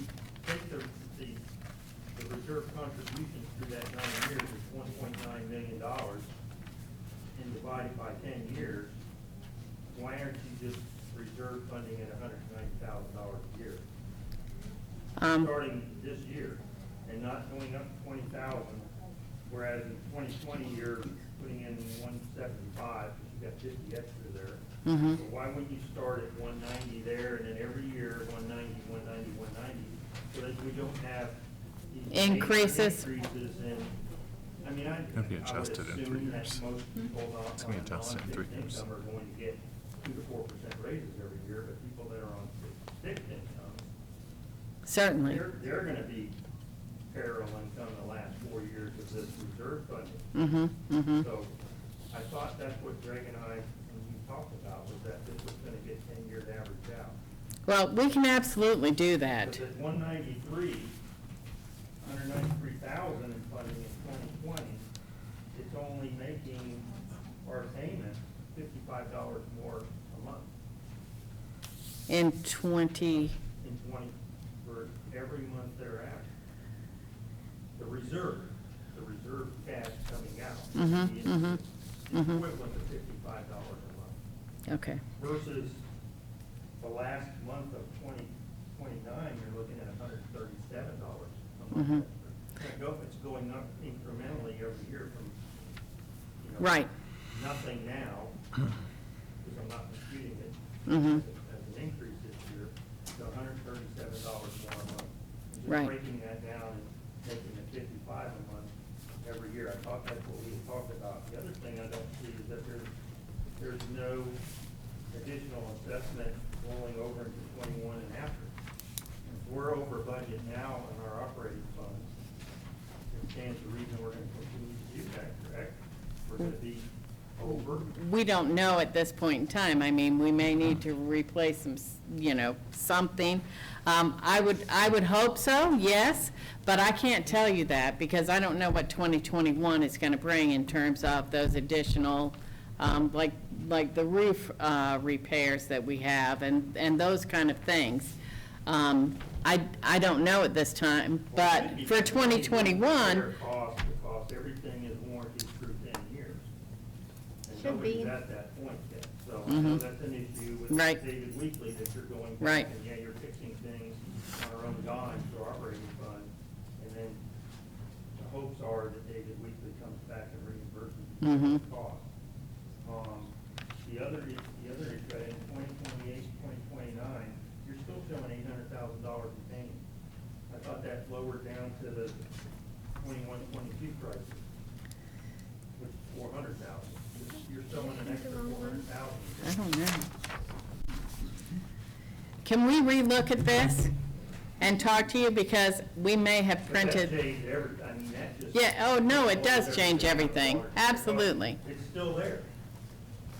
take the reserve contributions through that 9 years, it's $1.9 million, and divided by 10 years, why aren't you just reserve funding at $190,000 a year? Starting this year, and not going up to 20,000, whereas in 2020, you're putting in 175, because you got 50 extra there. Mhm. So why wouldn't you start at 190 there, and then every year, 190, 190, 190, so that we don't have these Increases. Increases in, I mean, It'll be adjusted in 3 assume that years. most people It's gonna be adjusted in 3 years. income are going to get 2 to 4% raises every year, but people that are on fixed income, Certainly. they're gonna be payroll income the last 4 years of this reserve funding. Mm-hmm, mm-hmm. So I thought that's what Greg and I, when you talked about, was that this was gonna get 10 years average out. Well, we can absolutely do that. Because at 193, 193,000 in funding in 2020, it's only making our payment $55 more a month In 20, in 20, for every month thereafter. The reserve cash coming out. Mhm, is mhm, the mhm. equivalent of $55 a month. okay. Versus the last month of 2029, you're looking at $137 a month. Mhm. It's going up incrementally every year from, Right. nothing now, because I'm not disputing it, Mhm. as an increase this year, to $137 more a month. And Right. Just breaking that down and making it 55 a month every year, I thought that's what we had talked about. The other thing I don't see is that there's no additional assessment rolling over into 21 and after. If we're over budget now on our operating funds, it stands to reason we're gonna continue to do that, correct? We're gonna be over. We don't know at this point in time. I mean, we may need to replace some, something. I would hope so, yes, but I can't tell you that because I don't know what 2021 is going to bring in terms of those additional, like the roof repairs that we have and those kind of things. I don't know at this time, but for 2021. Cost, everything is warranted through 10 years. And Should be. nobody's at that point yet. So I know Mhm. that's an issue with Right. David Weekly, that you're going Right. back and, yeah, you're fixing things on our own dime through our operating fund. And then the hopes are that David Weekly comes back and reimburses Mhm. the cost. The other issue, in 2028, 2029, you're still showing $800,000 in payments. I thought that lowered down to the 21, 22 prices, which is 400,000. You're showing an extra 400,000. I don't know. Can we relook at this and talk to you because we may have But that printed. changed I mean, that just. Yeah, oh, no, it does change everything. Absolutely. It's still there.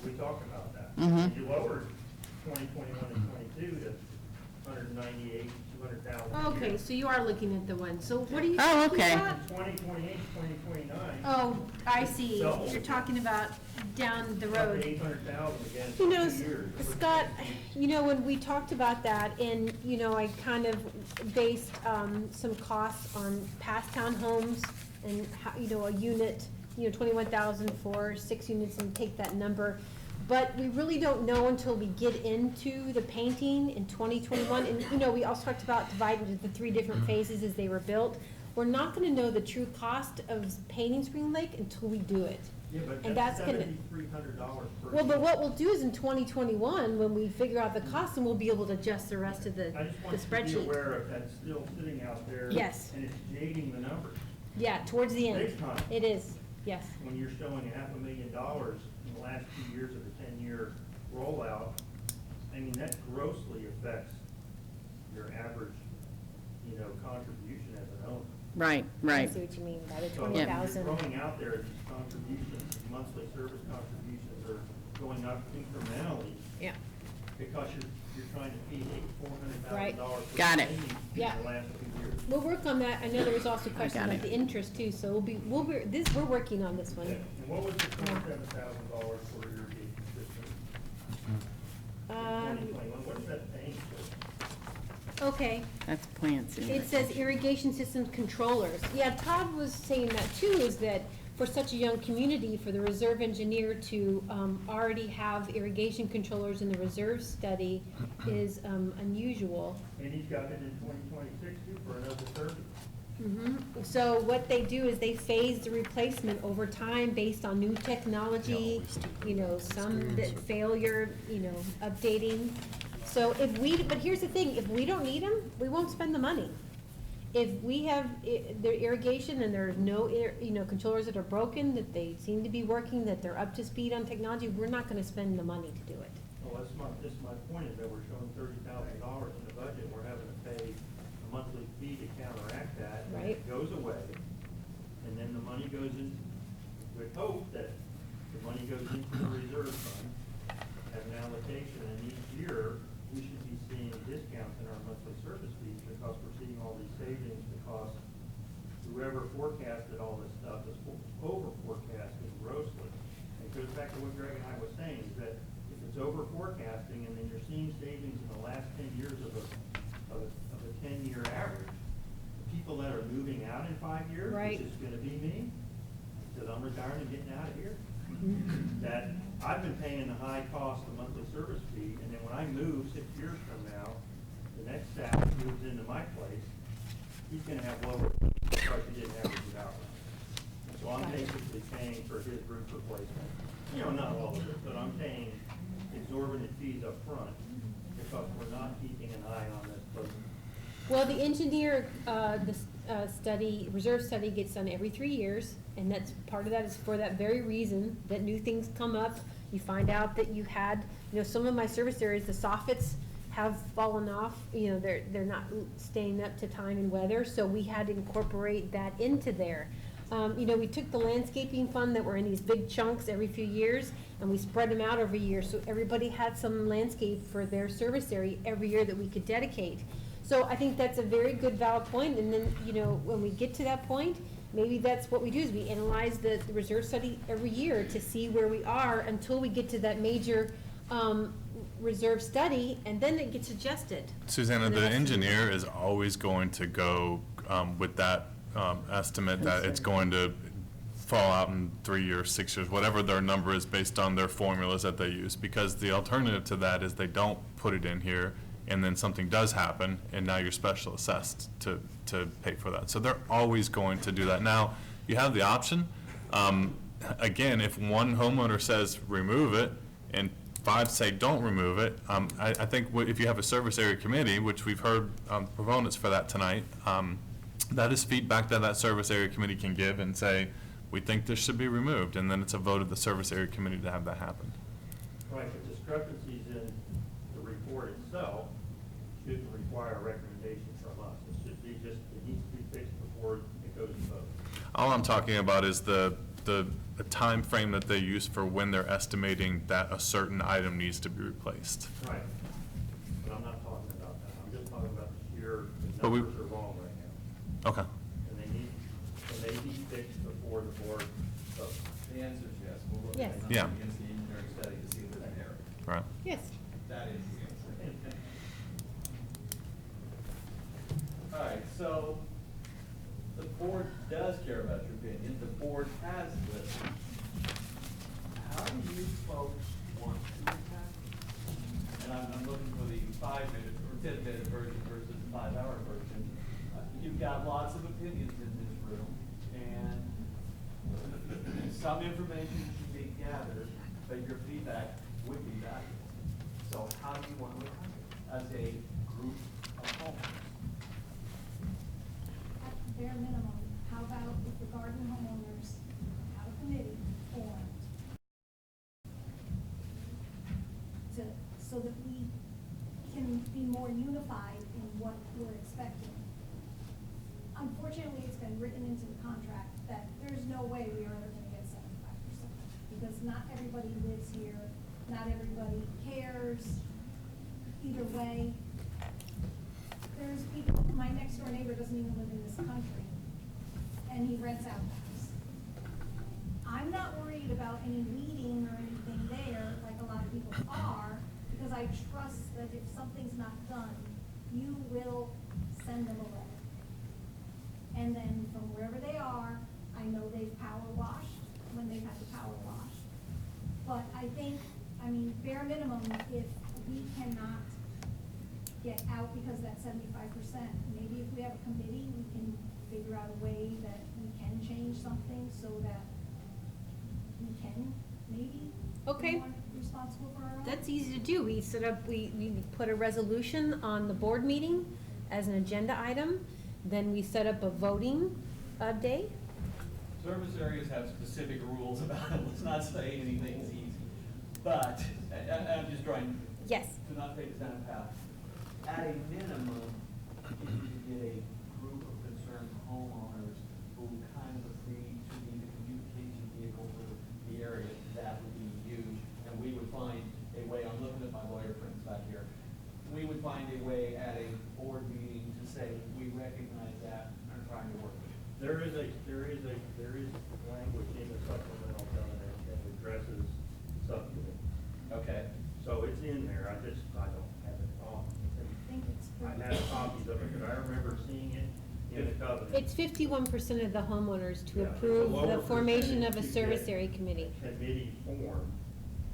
We talked about that. Mhm. You lowered 2021 and 22 to 198, 200,000. Okay, so you are looking at the one, so what are you Oh, talking okay. about? 2028, 2029. Oh, I see, Double. you're talking about down the Up road. to 800,000 again You for know, 2 years. Scott, when we talked about that, and, I kind of based some costs on past townhomes and how, a unit, 21,000 for 6 units and take that number. But we really don't know until we get into the painting in 2021. And, we also talked about dividing into the 3 different phases as they were built. we're not gonna know the true cost of painting Spring Lake until we do it. Yeah, but And that's that's gonna- $7,300 per. Well, but unit. what we'll do is in 2021, when we figure out the cost, and we'll be able to adjust the rest of the I just the want you to be spreadsheet. aware of that still sitting out there. Yes. And it's jading the numbers. Yeah, towards the end. Big time. It is, yes. When you're showing $500,000 in the last 2 years of a 10-year rollout, I mean, that grossly affects your average, contribution as an owner. Right, I right. see what you mean by the So when 20,000. you're throwing out there these contributions, monthly service contributions are going up incrementally Yeah. because you're trying to feed Right. $400,000 for Got it. in Yeah. the last 2 years. We'll work on that. I know there was also questions got about it. the interest too, so we're working on this one. And what was the $27,000 for irrigation system? In 2021, what is that paying for? Okay, That's plants. in it says irrigation system controllers. Yeah, Todd was saying that too, is that for such a young community, for the reserve engineer to already have irrigation controllers in the reserve study is unusual. And he's got it in 2026 too for another 30. So what they do is they phase the replacement over time based on new technology, some that failure, updating. So but here's the thing, if we don't need them, we won't spend the money. If we have the irrigation and there's no, controllers that are broken, that they seem to be working, that they're up to speed on technology, we're not gonna spend the money to do it. Well, that's my point, is that we're showing $30,000 in the budget, we're having to pay a monthly fee to counteract that. and Right. It goes away, and then the money goes in, with hope that the money goes into the reserve fund as an allocation, and each year, we should be seeing discounts in our monthly service fees because we're seeing all these savings because whoever forecasted all this stuff is over forecasting grossly. It goes back to what Greg and I was saying, is that if it's over forecasting and then you're seeing savings in the last 10 years of a 10-year average, the people that are moving out in 5 years, Right. which is gonna be me, because I'm retiring and getting out of here, that I've been paying the high cost of monthly service fee, and then when I move 6 years from now, the next staff moves into my place, he's gonna have lower fees because he didn't have his outlay. So I'm basically paying for his roof replacement, not all of it, but I'm paying exorbitant fees up front because we're not keeping an eye on this place. Well, the engineer, reserve study gets done every 3 years, and that's, part of that is for that very reason, that new things come up. You find out that you had, some of my service areas, the soffits have fallen off, they're not staying up to time and weather, so we had to incorporate that into there. We took the landscaping fund that were in these big chunks every few years, and we spread them out every year, so everybody had some landscape for their service area every year that we could dedicate. So I think that's a very good valid point, and then, when we get to that point, maybe that's what we do, is we analyze the reserve study every year to see where we are until we get to that major, reserve study, and then it gets adjusted. Susanna, And the then that's- engineer is always going to go with that estimate that it's going to fall out in 3 years, 6 years, whatever their number is based on their formulas that they use. Because the alternative to that is they don't put it in here, and then something does happen, and now you're special assessed to pay for that. So they're always going to do that. Now, you have the option. Again, if one homeowner says remove it, and 5 say don't remove it, I think if you have a service area committee, which we've heard proponents for that tonight, that is feedback that service area committee can give and say, we think this should be removed, and then it's a vote of the service area committee to have that happen. Right, but discrepancies in the report itself shouldn't require a recommendation from us. It should be just, it needs to be fixed before it goes to vote. All I'm talking about is the time frame that they use for when they're estimating that a certain item needs to be replaced. Right, but I'm not talking about that. I'm just talking about the sheer, the But we- numbers are wrong right now. Okay. And they be fixed before the board votes. The answer is yes. We'll look Yes. at Yeah. numbers against the engineering study to see if there's an error. Right. Yes. That is the answer. All right, so the board does care about your opinion. The board has listened. How do you folks want to attack it? And I'm looking for the 5-minute or 10-minute version versus the 5-hour version. You've got lots of opinions in some information should be gathered, but your feedback would be valuable. So how do you want to accomplish as a group of homeowners? At the bare minimum, how about if the garden homeowners have a committee formed so that we can be more unified in what we're expecting? Unfortunately, it's been written into the contract that there's no way we are ever gonna get 75%, because not everybody lives here, not everybody cares either way. There's people, my next door neighbor doesn't even live in this country, and he rents out the house. I'm not worried about any weeding or anything there, like a lot of people are, because I trust that if something's not done, you will send them a letter. And then from wherever they are, I know they've power washed when they've had to power wash. But I think, I mean, bare minimum, if we cannot get out because that's 75%, maybe if we have a committee, we can figure out a way that we can change something so that we can maybe Okay. be more responsible for our own. That's easy to do. We set up, we put a resolution on the board meeting as an agenda item. Then we set up a voting day. Service areas have specific rules about it, let's not say anything's easy. But, I'm just trying Yes. to not take this down a path. At a minimum, if you could get a group of concerned homeowners who kind of agree to be the communication vehicle for the area, that would be huge. And we would find a way, I'm looking at my lawyer friends back here, we would find a way at a board meeting to say, we recognize that and are trying to work with it. There is language in the supplemental covenant that addresses subcommittee. Okay. So it's in there, I don't have it on. I have copies of it, but I remember seeing it in the covenant. It's 51% of the homeowners to Yeah, approve it's a lower the formation of a percentage to service get area committee. Committee formed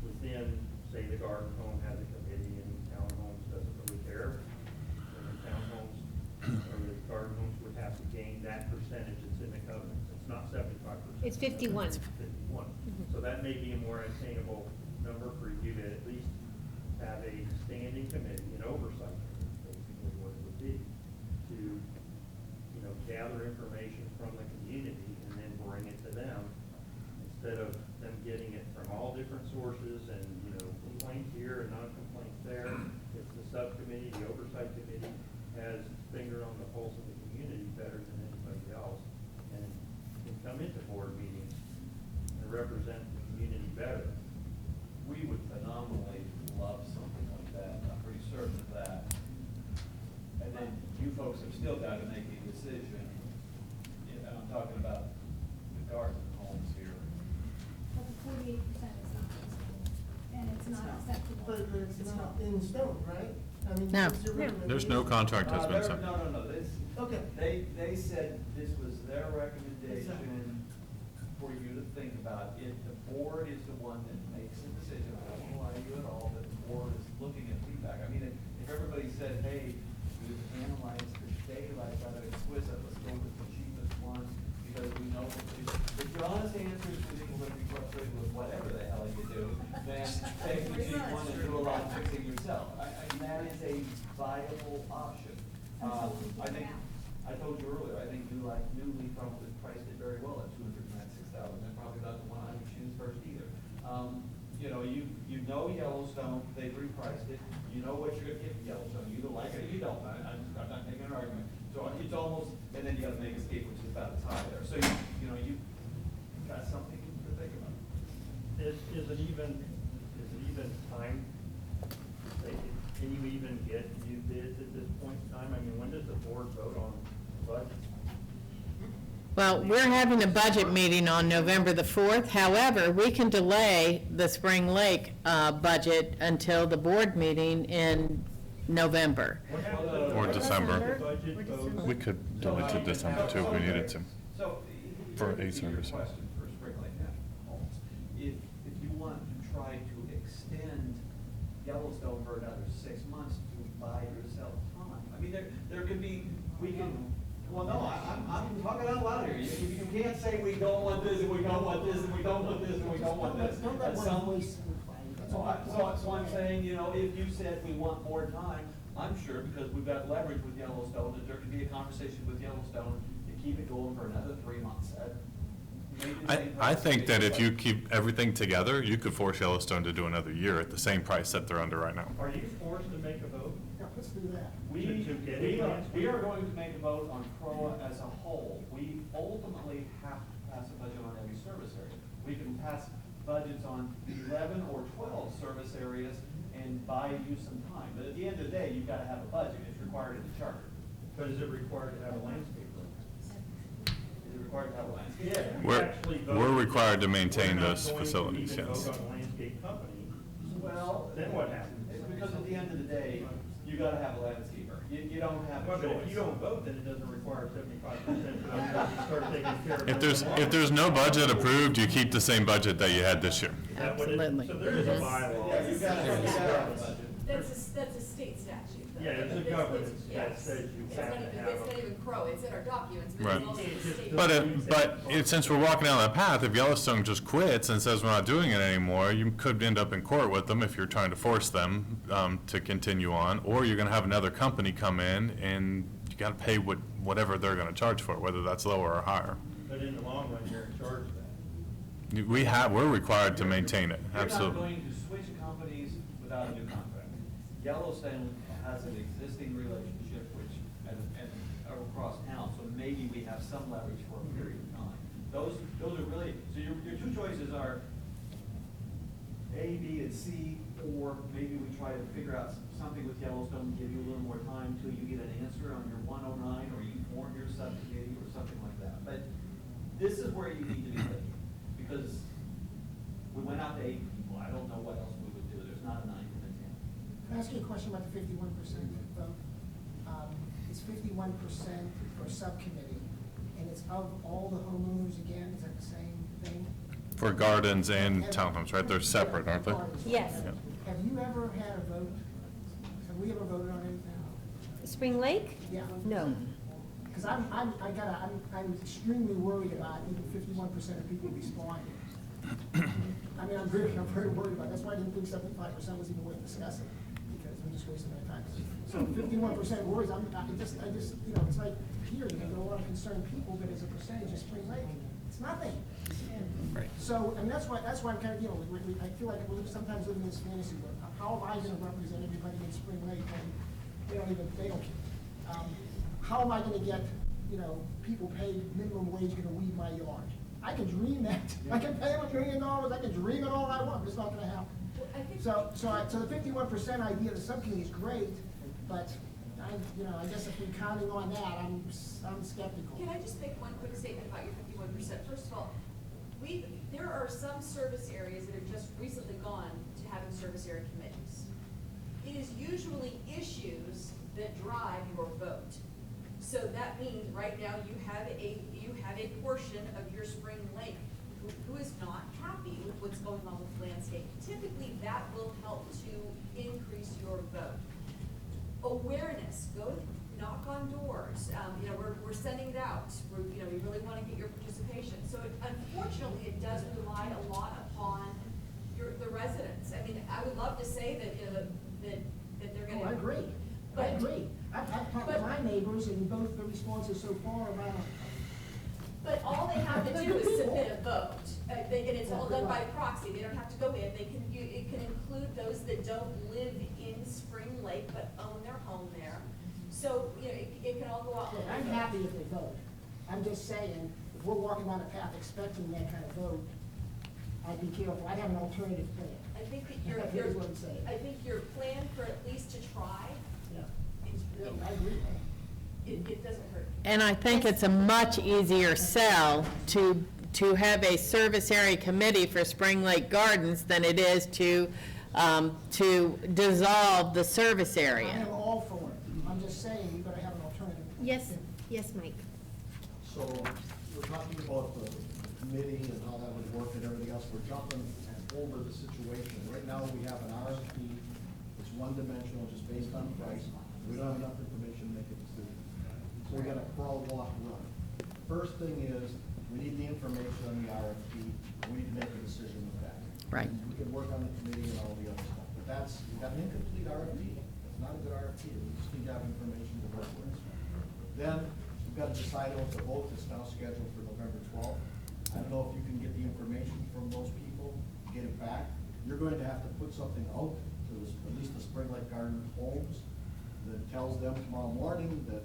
within, say, the garden home has a committee and townhomes doesn't really care. And the townhomes or the garden homes would have to gain that percentage that's in the covenant. It's not 75%. It's 51. It's 51. So that may be a more attainable number for you to at least have a standing committee, an oversight committee, basically what it would be, to, gather information from the community and then bring it to them, instead of them getting it from all different sources and, complaints here and non-complaints there. It's the subcommittee, the oversight committee has its finger on the pulse of the community better than anybody else, and can come into board meetings and represent the community better. We would phenomenally love something like that, I'm pretty certain of that. And then you folks have still got to make a decision, and I'm talking about the garden homes here. But the 48% is not acceptable, and it's not acceptable. But it's not in stone, right? I mean, No. it's your recommendation. There's no contract has been signed. No, Okay. they said this was their recommendation for you to think about. If the board is the one that makes the decision, I don't lie to you at all, that the board is looking at feedback. I mean, if everybody said, hey, we've analyzed the data, like that exquisite, let's go with the cheapest one, because we know that if your honest answer is we think we're gonna be frustrated with whatever the hell you do, then take the cheap one and do a lot of fixing yourself. I mean, that is a viable option. I told you earlier, I think Newly probably priced it very well at $296,000, and probably not the one I would choose first either. You know Yellowstone, they've repriced it, you know what you're gonna get from Yellowstone, you either like it or you don't, I'm not making an argument. So it's almost, and then you have Make Escape, which is about a tie there, so you got something to think about. Is it even time? Can you even get new bids at this point in time? I mean, when does the board vote on the budget? Well, we're having a budget meeting on November the 4th. However, we can delay the Spring Lake budget until the board meeting in November. Or December. Budget vote. We could delay to December too if we needed to. So, For here's a your service. question for Spring Lake National Homes. If you want to try to extend Yellowstone for another 6 months to buy yourself time, I mean, there could be, we can, well, no, I'm talking out loud here. You can you can't say we don't want this, and we don't want this, and we don't want this, and we don't want this. Don't let At one some- voice reply. That's all. So I'm saying, you know, if you said we want more time, I'm sure, because we've got leverage with Yellowstone, that there could be a conversation with Yellowstone to keep it going for another 3 months. Maybe the same I price. think that if you keep everything together, you could force Yellowstone to do another year at the same price that they're under right now. Are you forced to make a vote? Yeah, let's do that. We are going to make a vote on CROA as a whole. We ultimately have to pass a budget on every service area. We can pass budgets on 11 or 12 service areas and buy you some time. But at the end of the day, you've got to have a budget. It's required in the charter. But is it required to have a landscape plan? Is it required to have a landscape? Yeah. We're required to maintain those We're not going to facilities, even yes. vote on a landscape company. Well, Then what happens? because at the end of the day, you got to have a landscaper. You don't have a Well, but choice. if you don't vote, then it doesn't require 75%. You start taking care of If there's no budget approved, you keep the same budget that you had this year. Is that what it- Absolutely. So there is a bylaw. Yeah, you got to have a budget. That's a state statute. though. Yeah, it's a It's- governance yeah. that says you It's have not to even- have It's not a. even Crow, it's in our documents, but Right. it's also a state. But since we're walking down that path, if Yellowstone just quits and says we're not doing it anymore, you could end up in court with them if you're trying to force them to continue on, or you're gonna have another company come in and you gotta pay whatever they're gonna charge for it, whether that's lower or higher. But in the long run, you're in charge of that. We're required to maintain it, You're not absolutely. going to switch companies without a new contract. Yellowstone has an existing relationship which, and across town, so maybe we have some leverage for a period of time. Those are really, so your two choices are A, B, and C, or maybe we try to figure out something with Yellowstone, give you a little more time till you get an answer on your 109, or you form your subcommittee, or something like that. But this is where you need to be thinking, because we went out to 8 people. I don't know what else we would do. There's not a 9 and a 10. Can I ask you a question about the 51% vote? It's 51% for subcommittee, and it's of all the homeowners again, is that the same thing? For gardens and townhomes, right? They're separate, aren't they? Yes. Yeah. Have you ever had a vote? Have we ever voted on anything? Spring Lake? Yeah. No. Because I'm extremely worried about even 51% of people responding. I mean, I'm very worried about it. That's why I didn't think 75% was even worth discussing, because we're just wasting our time. So 51% worries, I just, you know, it's like, here, you have a lot of concerned people, but as a percentage of Spring Lake, it's nothing. Right. So, I mean, that's why I'm kind of, you know, I feel like we're sometimes living in this fantasy world. How am I gonna represent everybody in Spring Lake when they don't care? How am I gonna get, you know, people paid minimum wage gonna weed my yard? I can dream that. I can pay them $1 million, I can dream it all I want, but it's not gonna happen. So the 51% idea of the subcommittee is great, but I guess if we're counting on that, I'm skeptical. Can I just make one quick statement about your 51%? First of all, there are some service areas that have just recently gone to having service area committees. It is usually issues that drive your vote. So that means right now you have a portion of your Spring Lake who is not happy with what's going on with landscape. Typically, that will help to increase your vote. Awareness, go knock on doors. We're sending it out. We really want to get your participation. So unfortunately, it does rely a lot upon the residents. I mean, I would love to say that they're going to. Oh, I agree. I agree. I've talked to my neighbors, and both the responses so far about. But all they have to do is submit a vote, and it's all done by proxy. They don't have to go in. It can include those that don't live in Spring Lake but own their home there. So it can all go out. Yeah, I'm happy if they vote. I'm just saying, if we're walking down a path expecting that kind of vote, I'd be careful. I'd have an alternative plan. I think that Here's what I'm saying. I think your plan for at least to try. Yeah, I agree. It doesn't hurt. And I think it's a much easier sell to have a service area committee for Spring Lake Gardens than it is to dissolve the service I area. am all for it. I'm just saying, we better have an alternative. Yes, Mike. So we're talking about the committee and how that would work and everything else. We're jumping over the situation. Right now, we have an RFP. It's one-dimensional, just based on price. We don't have enough information to make a decision. So we got to crawl, walk, run. First thing is, We need the information on the RFP, we need to make a decision with that. Right. We can work on the committee and all the other stuff, but we've got an incomplete RFP, it's not a good RFP, we just need to have information to work with. Then, we've got to decide on the vote that's now scheduled for November 12th. I don't know if you can get the information from those people, get it back. You're going to have to put something out to at least the Spring Lake Garden homes that tells them tomorrow morning that,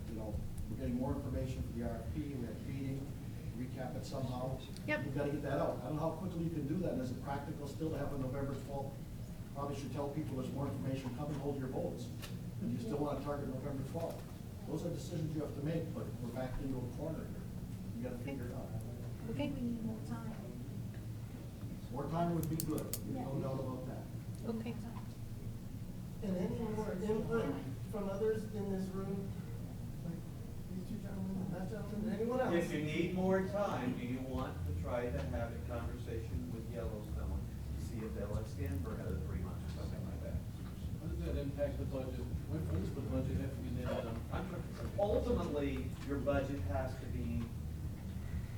we're getting more information for the RFP, we have a meeting, recap it somehow. Yep. You've got to get that out. I don't know how quickly you can do that, and is it practical still to have a November 12th? Probably should tell people there's more information, come and hold your votes. And you still want to target November 12th. Those are decisions you have to make, but we're backed into a corner here. You got to figure it out. I think we need more time. More time would be good, there's no doubt about that. Okay. And any more input from others in this room? Like these two gentlemen and that gentleman, anyone else? If you need more time, do you want to try to have a conversation with Yellowstone to see if they'll extend for another 3 months or something like that? How does that impact the budget? When does the budget have to be nailed down? Ultimately, your budget has to be,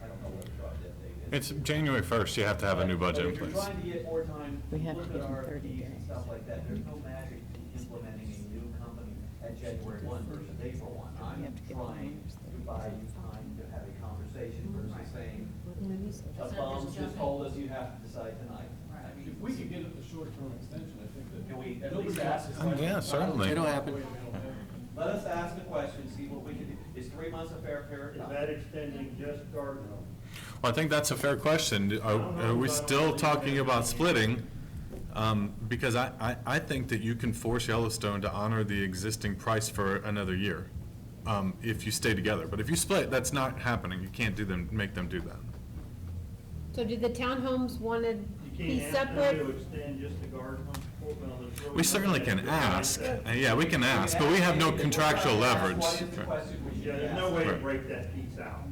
I don't know what the drop dead date is. It's January 1st, you have to have a new budget in But place. if you're trying to get more time to We have to look give at them 30 RFPs and days. stuff like that, there's no magic to implementing a new company at January 1 versus April 1. I'm trying to buy you time to have a conversation versus saying, a bum just told us you have to decide tonight. If we could get it the short-term extension, I think that. Can we at least ask? Yeah, certainly. It'll happen. Let us ask the question, see what we can do. Is 3 months a fair period Is of that time? extending just garden homes? Well, I think that's a fair question. Are we still talking about splitting? Because I think that you can force Yellowstone to honor the existing price for another year, if you stay together. But if you split, that's not happening. You can't make them do that. So do the townhomes want to You be can't ask them separate? to extend just the garden homes. Well, there's really We certainly nothing can that can ask. break that. Yeah, we can ask, but we have no contractual leverage. What is the question we should Yeah, there's no way to Right. break that piece out.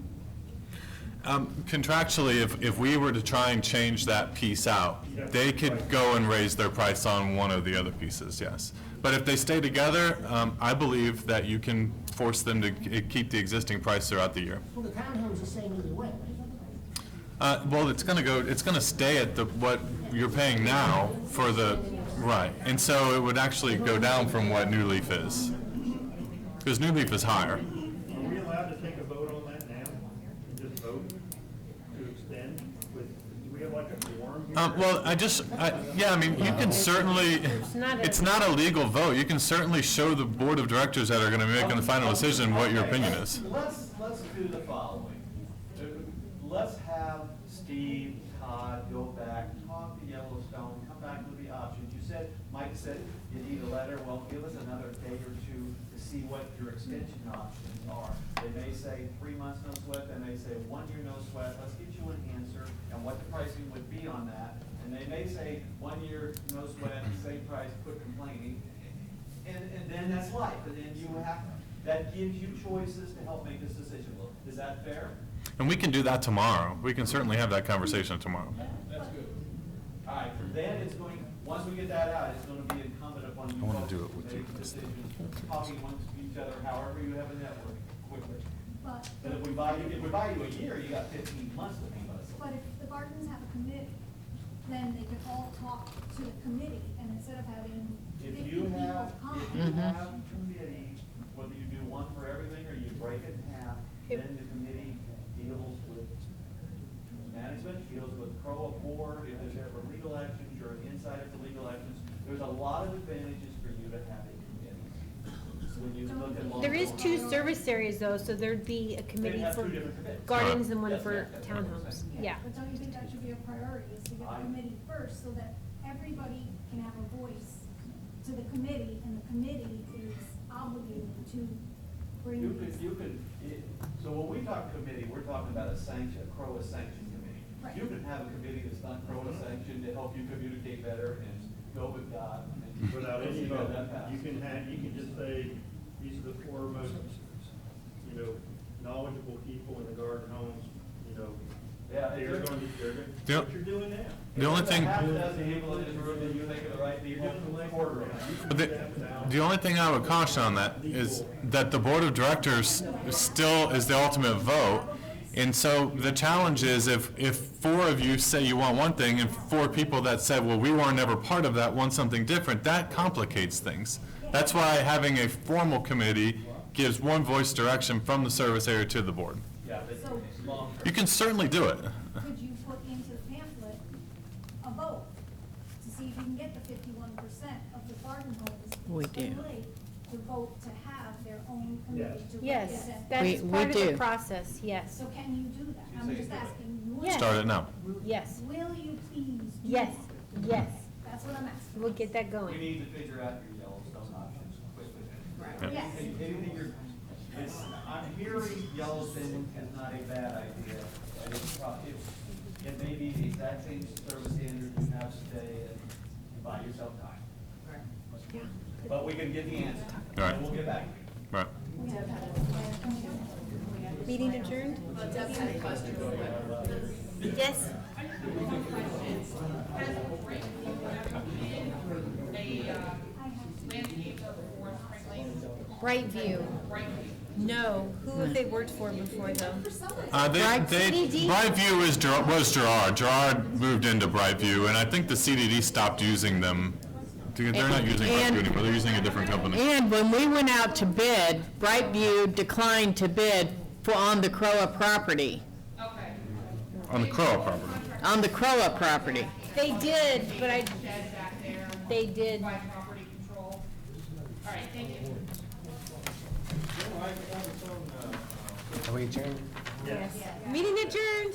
Contractually, if we were to try and change that piece out, they could go and raise their price on one of the other pieces, yes. But if they stay together, I believe that you can force them to keep the existing price throughout the year. Well, the townhome's the same either way, right? Well, it's gonna stay at what you're paying now for the, right. And so it would actually go down from what New Leaf is. Because New Leaf is higher. Are we allowed to take a vote on that now? And just vote to extend with, do we have like a quorum here? Well, yeah, I mean, you can certainly, it's not a legal vote. You can certainly show the board of directors that are gonna be making the final decision what your opinion is. Let's do the following. Let's have Steve, Todd, go back, talk to Yellowstone, come back with the options. Mike said you need a letter. Well, give us another day or two to see what your extension options are. They may say 3 months no sweat, they may say 1 year no sweat. Let's get you an answer and what the pricing would be on that. And they may say 1 year no sweat, same price, quit complaining. And then that's life. And then that gives you choices to help make this decision. Is that fair? And we can do that tomorrow. We can certainly have that conversation tomorrow. That's good. All right, then once we get that out, it's gonna be incumbent upon you I wanna folks do it to with make you. decisions, talking amongst each other, however you have a network, quickly. But, But if we buy you a year, you got 15 months to think about it. but if the gardens have a committee, then they could all talk to the committee, and instead of having If 50 you people have, come. if you have a committee, whether you do one for everything or you break it in half, then the committee deals with management, deals with CROA board, if there's ever legal actions, you're inside of the legal actions. There's a lot of advantages for you to have a committee. When you look at There is long-term- 2 service areas though, so there'd be a committee have for 2 different committees. gardens and one Yes, for yes, that's what I'm townhomes. saying. Yeah. But don't you think that should be a priority, is to get the committee first, so that everybody can have a voice to the committee, and the committee is obligated to bring these. So when we talk committee, we're talking about a CROA sanction committee. Right. You can have a committee that's not CROA sanctioned to help you communicate better and go with God. and Without any see vote, that pass. you can just say, these are the 4 most, knowledgeable people in the garden homes, Yeah, they're going to, Yeah. what you're doing now. The only thing, Half a dozen people in this room, and you think of the right people, quarter of them. but the only thing I would caution on that is that the board of directors still is the ultimate vote, And so the challenge is if 4 of you say you want one thing and 4 people that said, well, we weren't ever part of that, want something different, that complicates things. That's why having a formal committee gives one voice direction from the service area to the board. Yeah, but So- long term. You can certainly do it. Could you put into the pamphlet a vote to see if you can get the 51% of the garden homes We in Spring do. Lake to vote to have their own committee to Yes, represent? that is We part of the do. process, yes. So can you do that? I'm just asking. Yes. Start it now. Yes, Will you please do yes, that? yes. That's what I'm asking. We'll get that We going. need to figure out your Yellowstone options quickly. Right. Yes. Anything I'm hearing Yellowstone is not a bad idea, and it may be the exact same service standard you have today, and you buy yourself time. But we can get the answer, Right. and we'll get back to you. Right. Meeting adjourned? Yes. Brightview. No, who have they worked for before, though? Brightview was Gerard. Gerard moved into Brightview, and I think the CDD stopped using them. They're not using Brightview anymore, they're using a different company. And when we went out to bid, Brightview declined to bid on the Croa property. On the Crow property. On the Croa property. They did, but they did. Property control. All right, thank you. Are we adjourned? Meeting adjourned.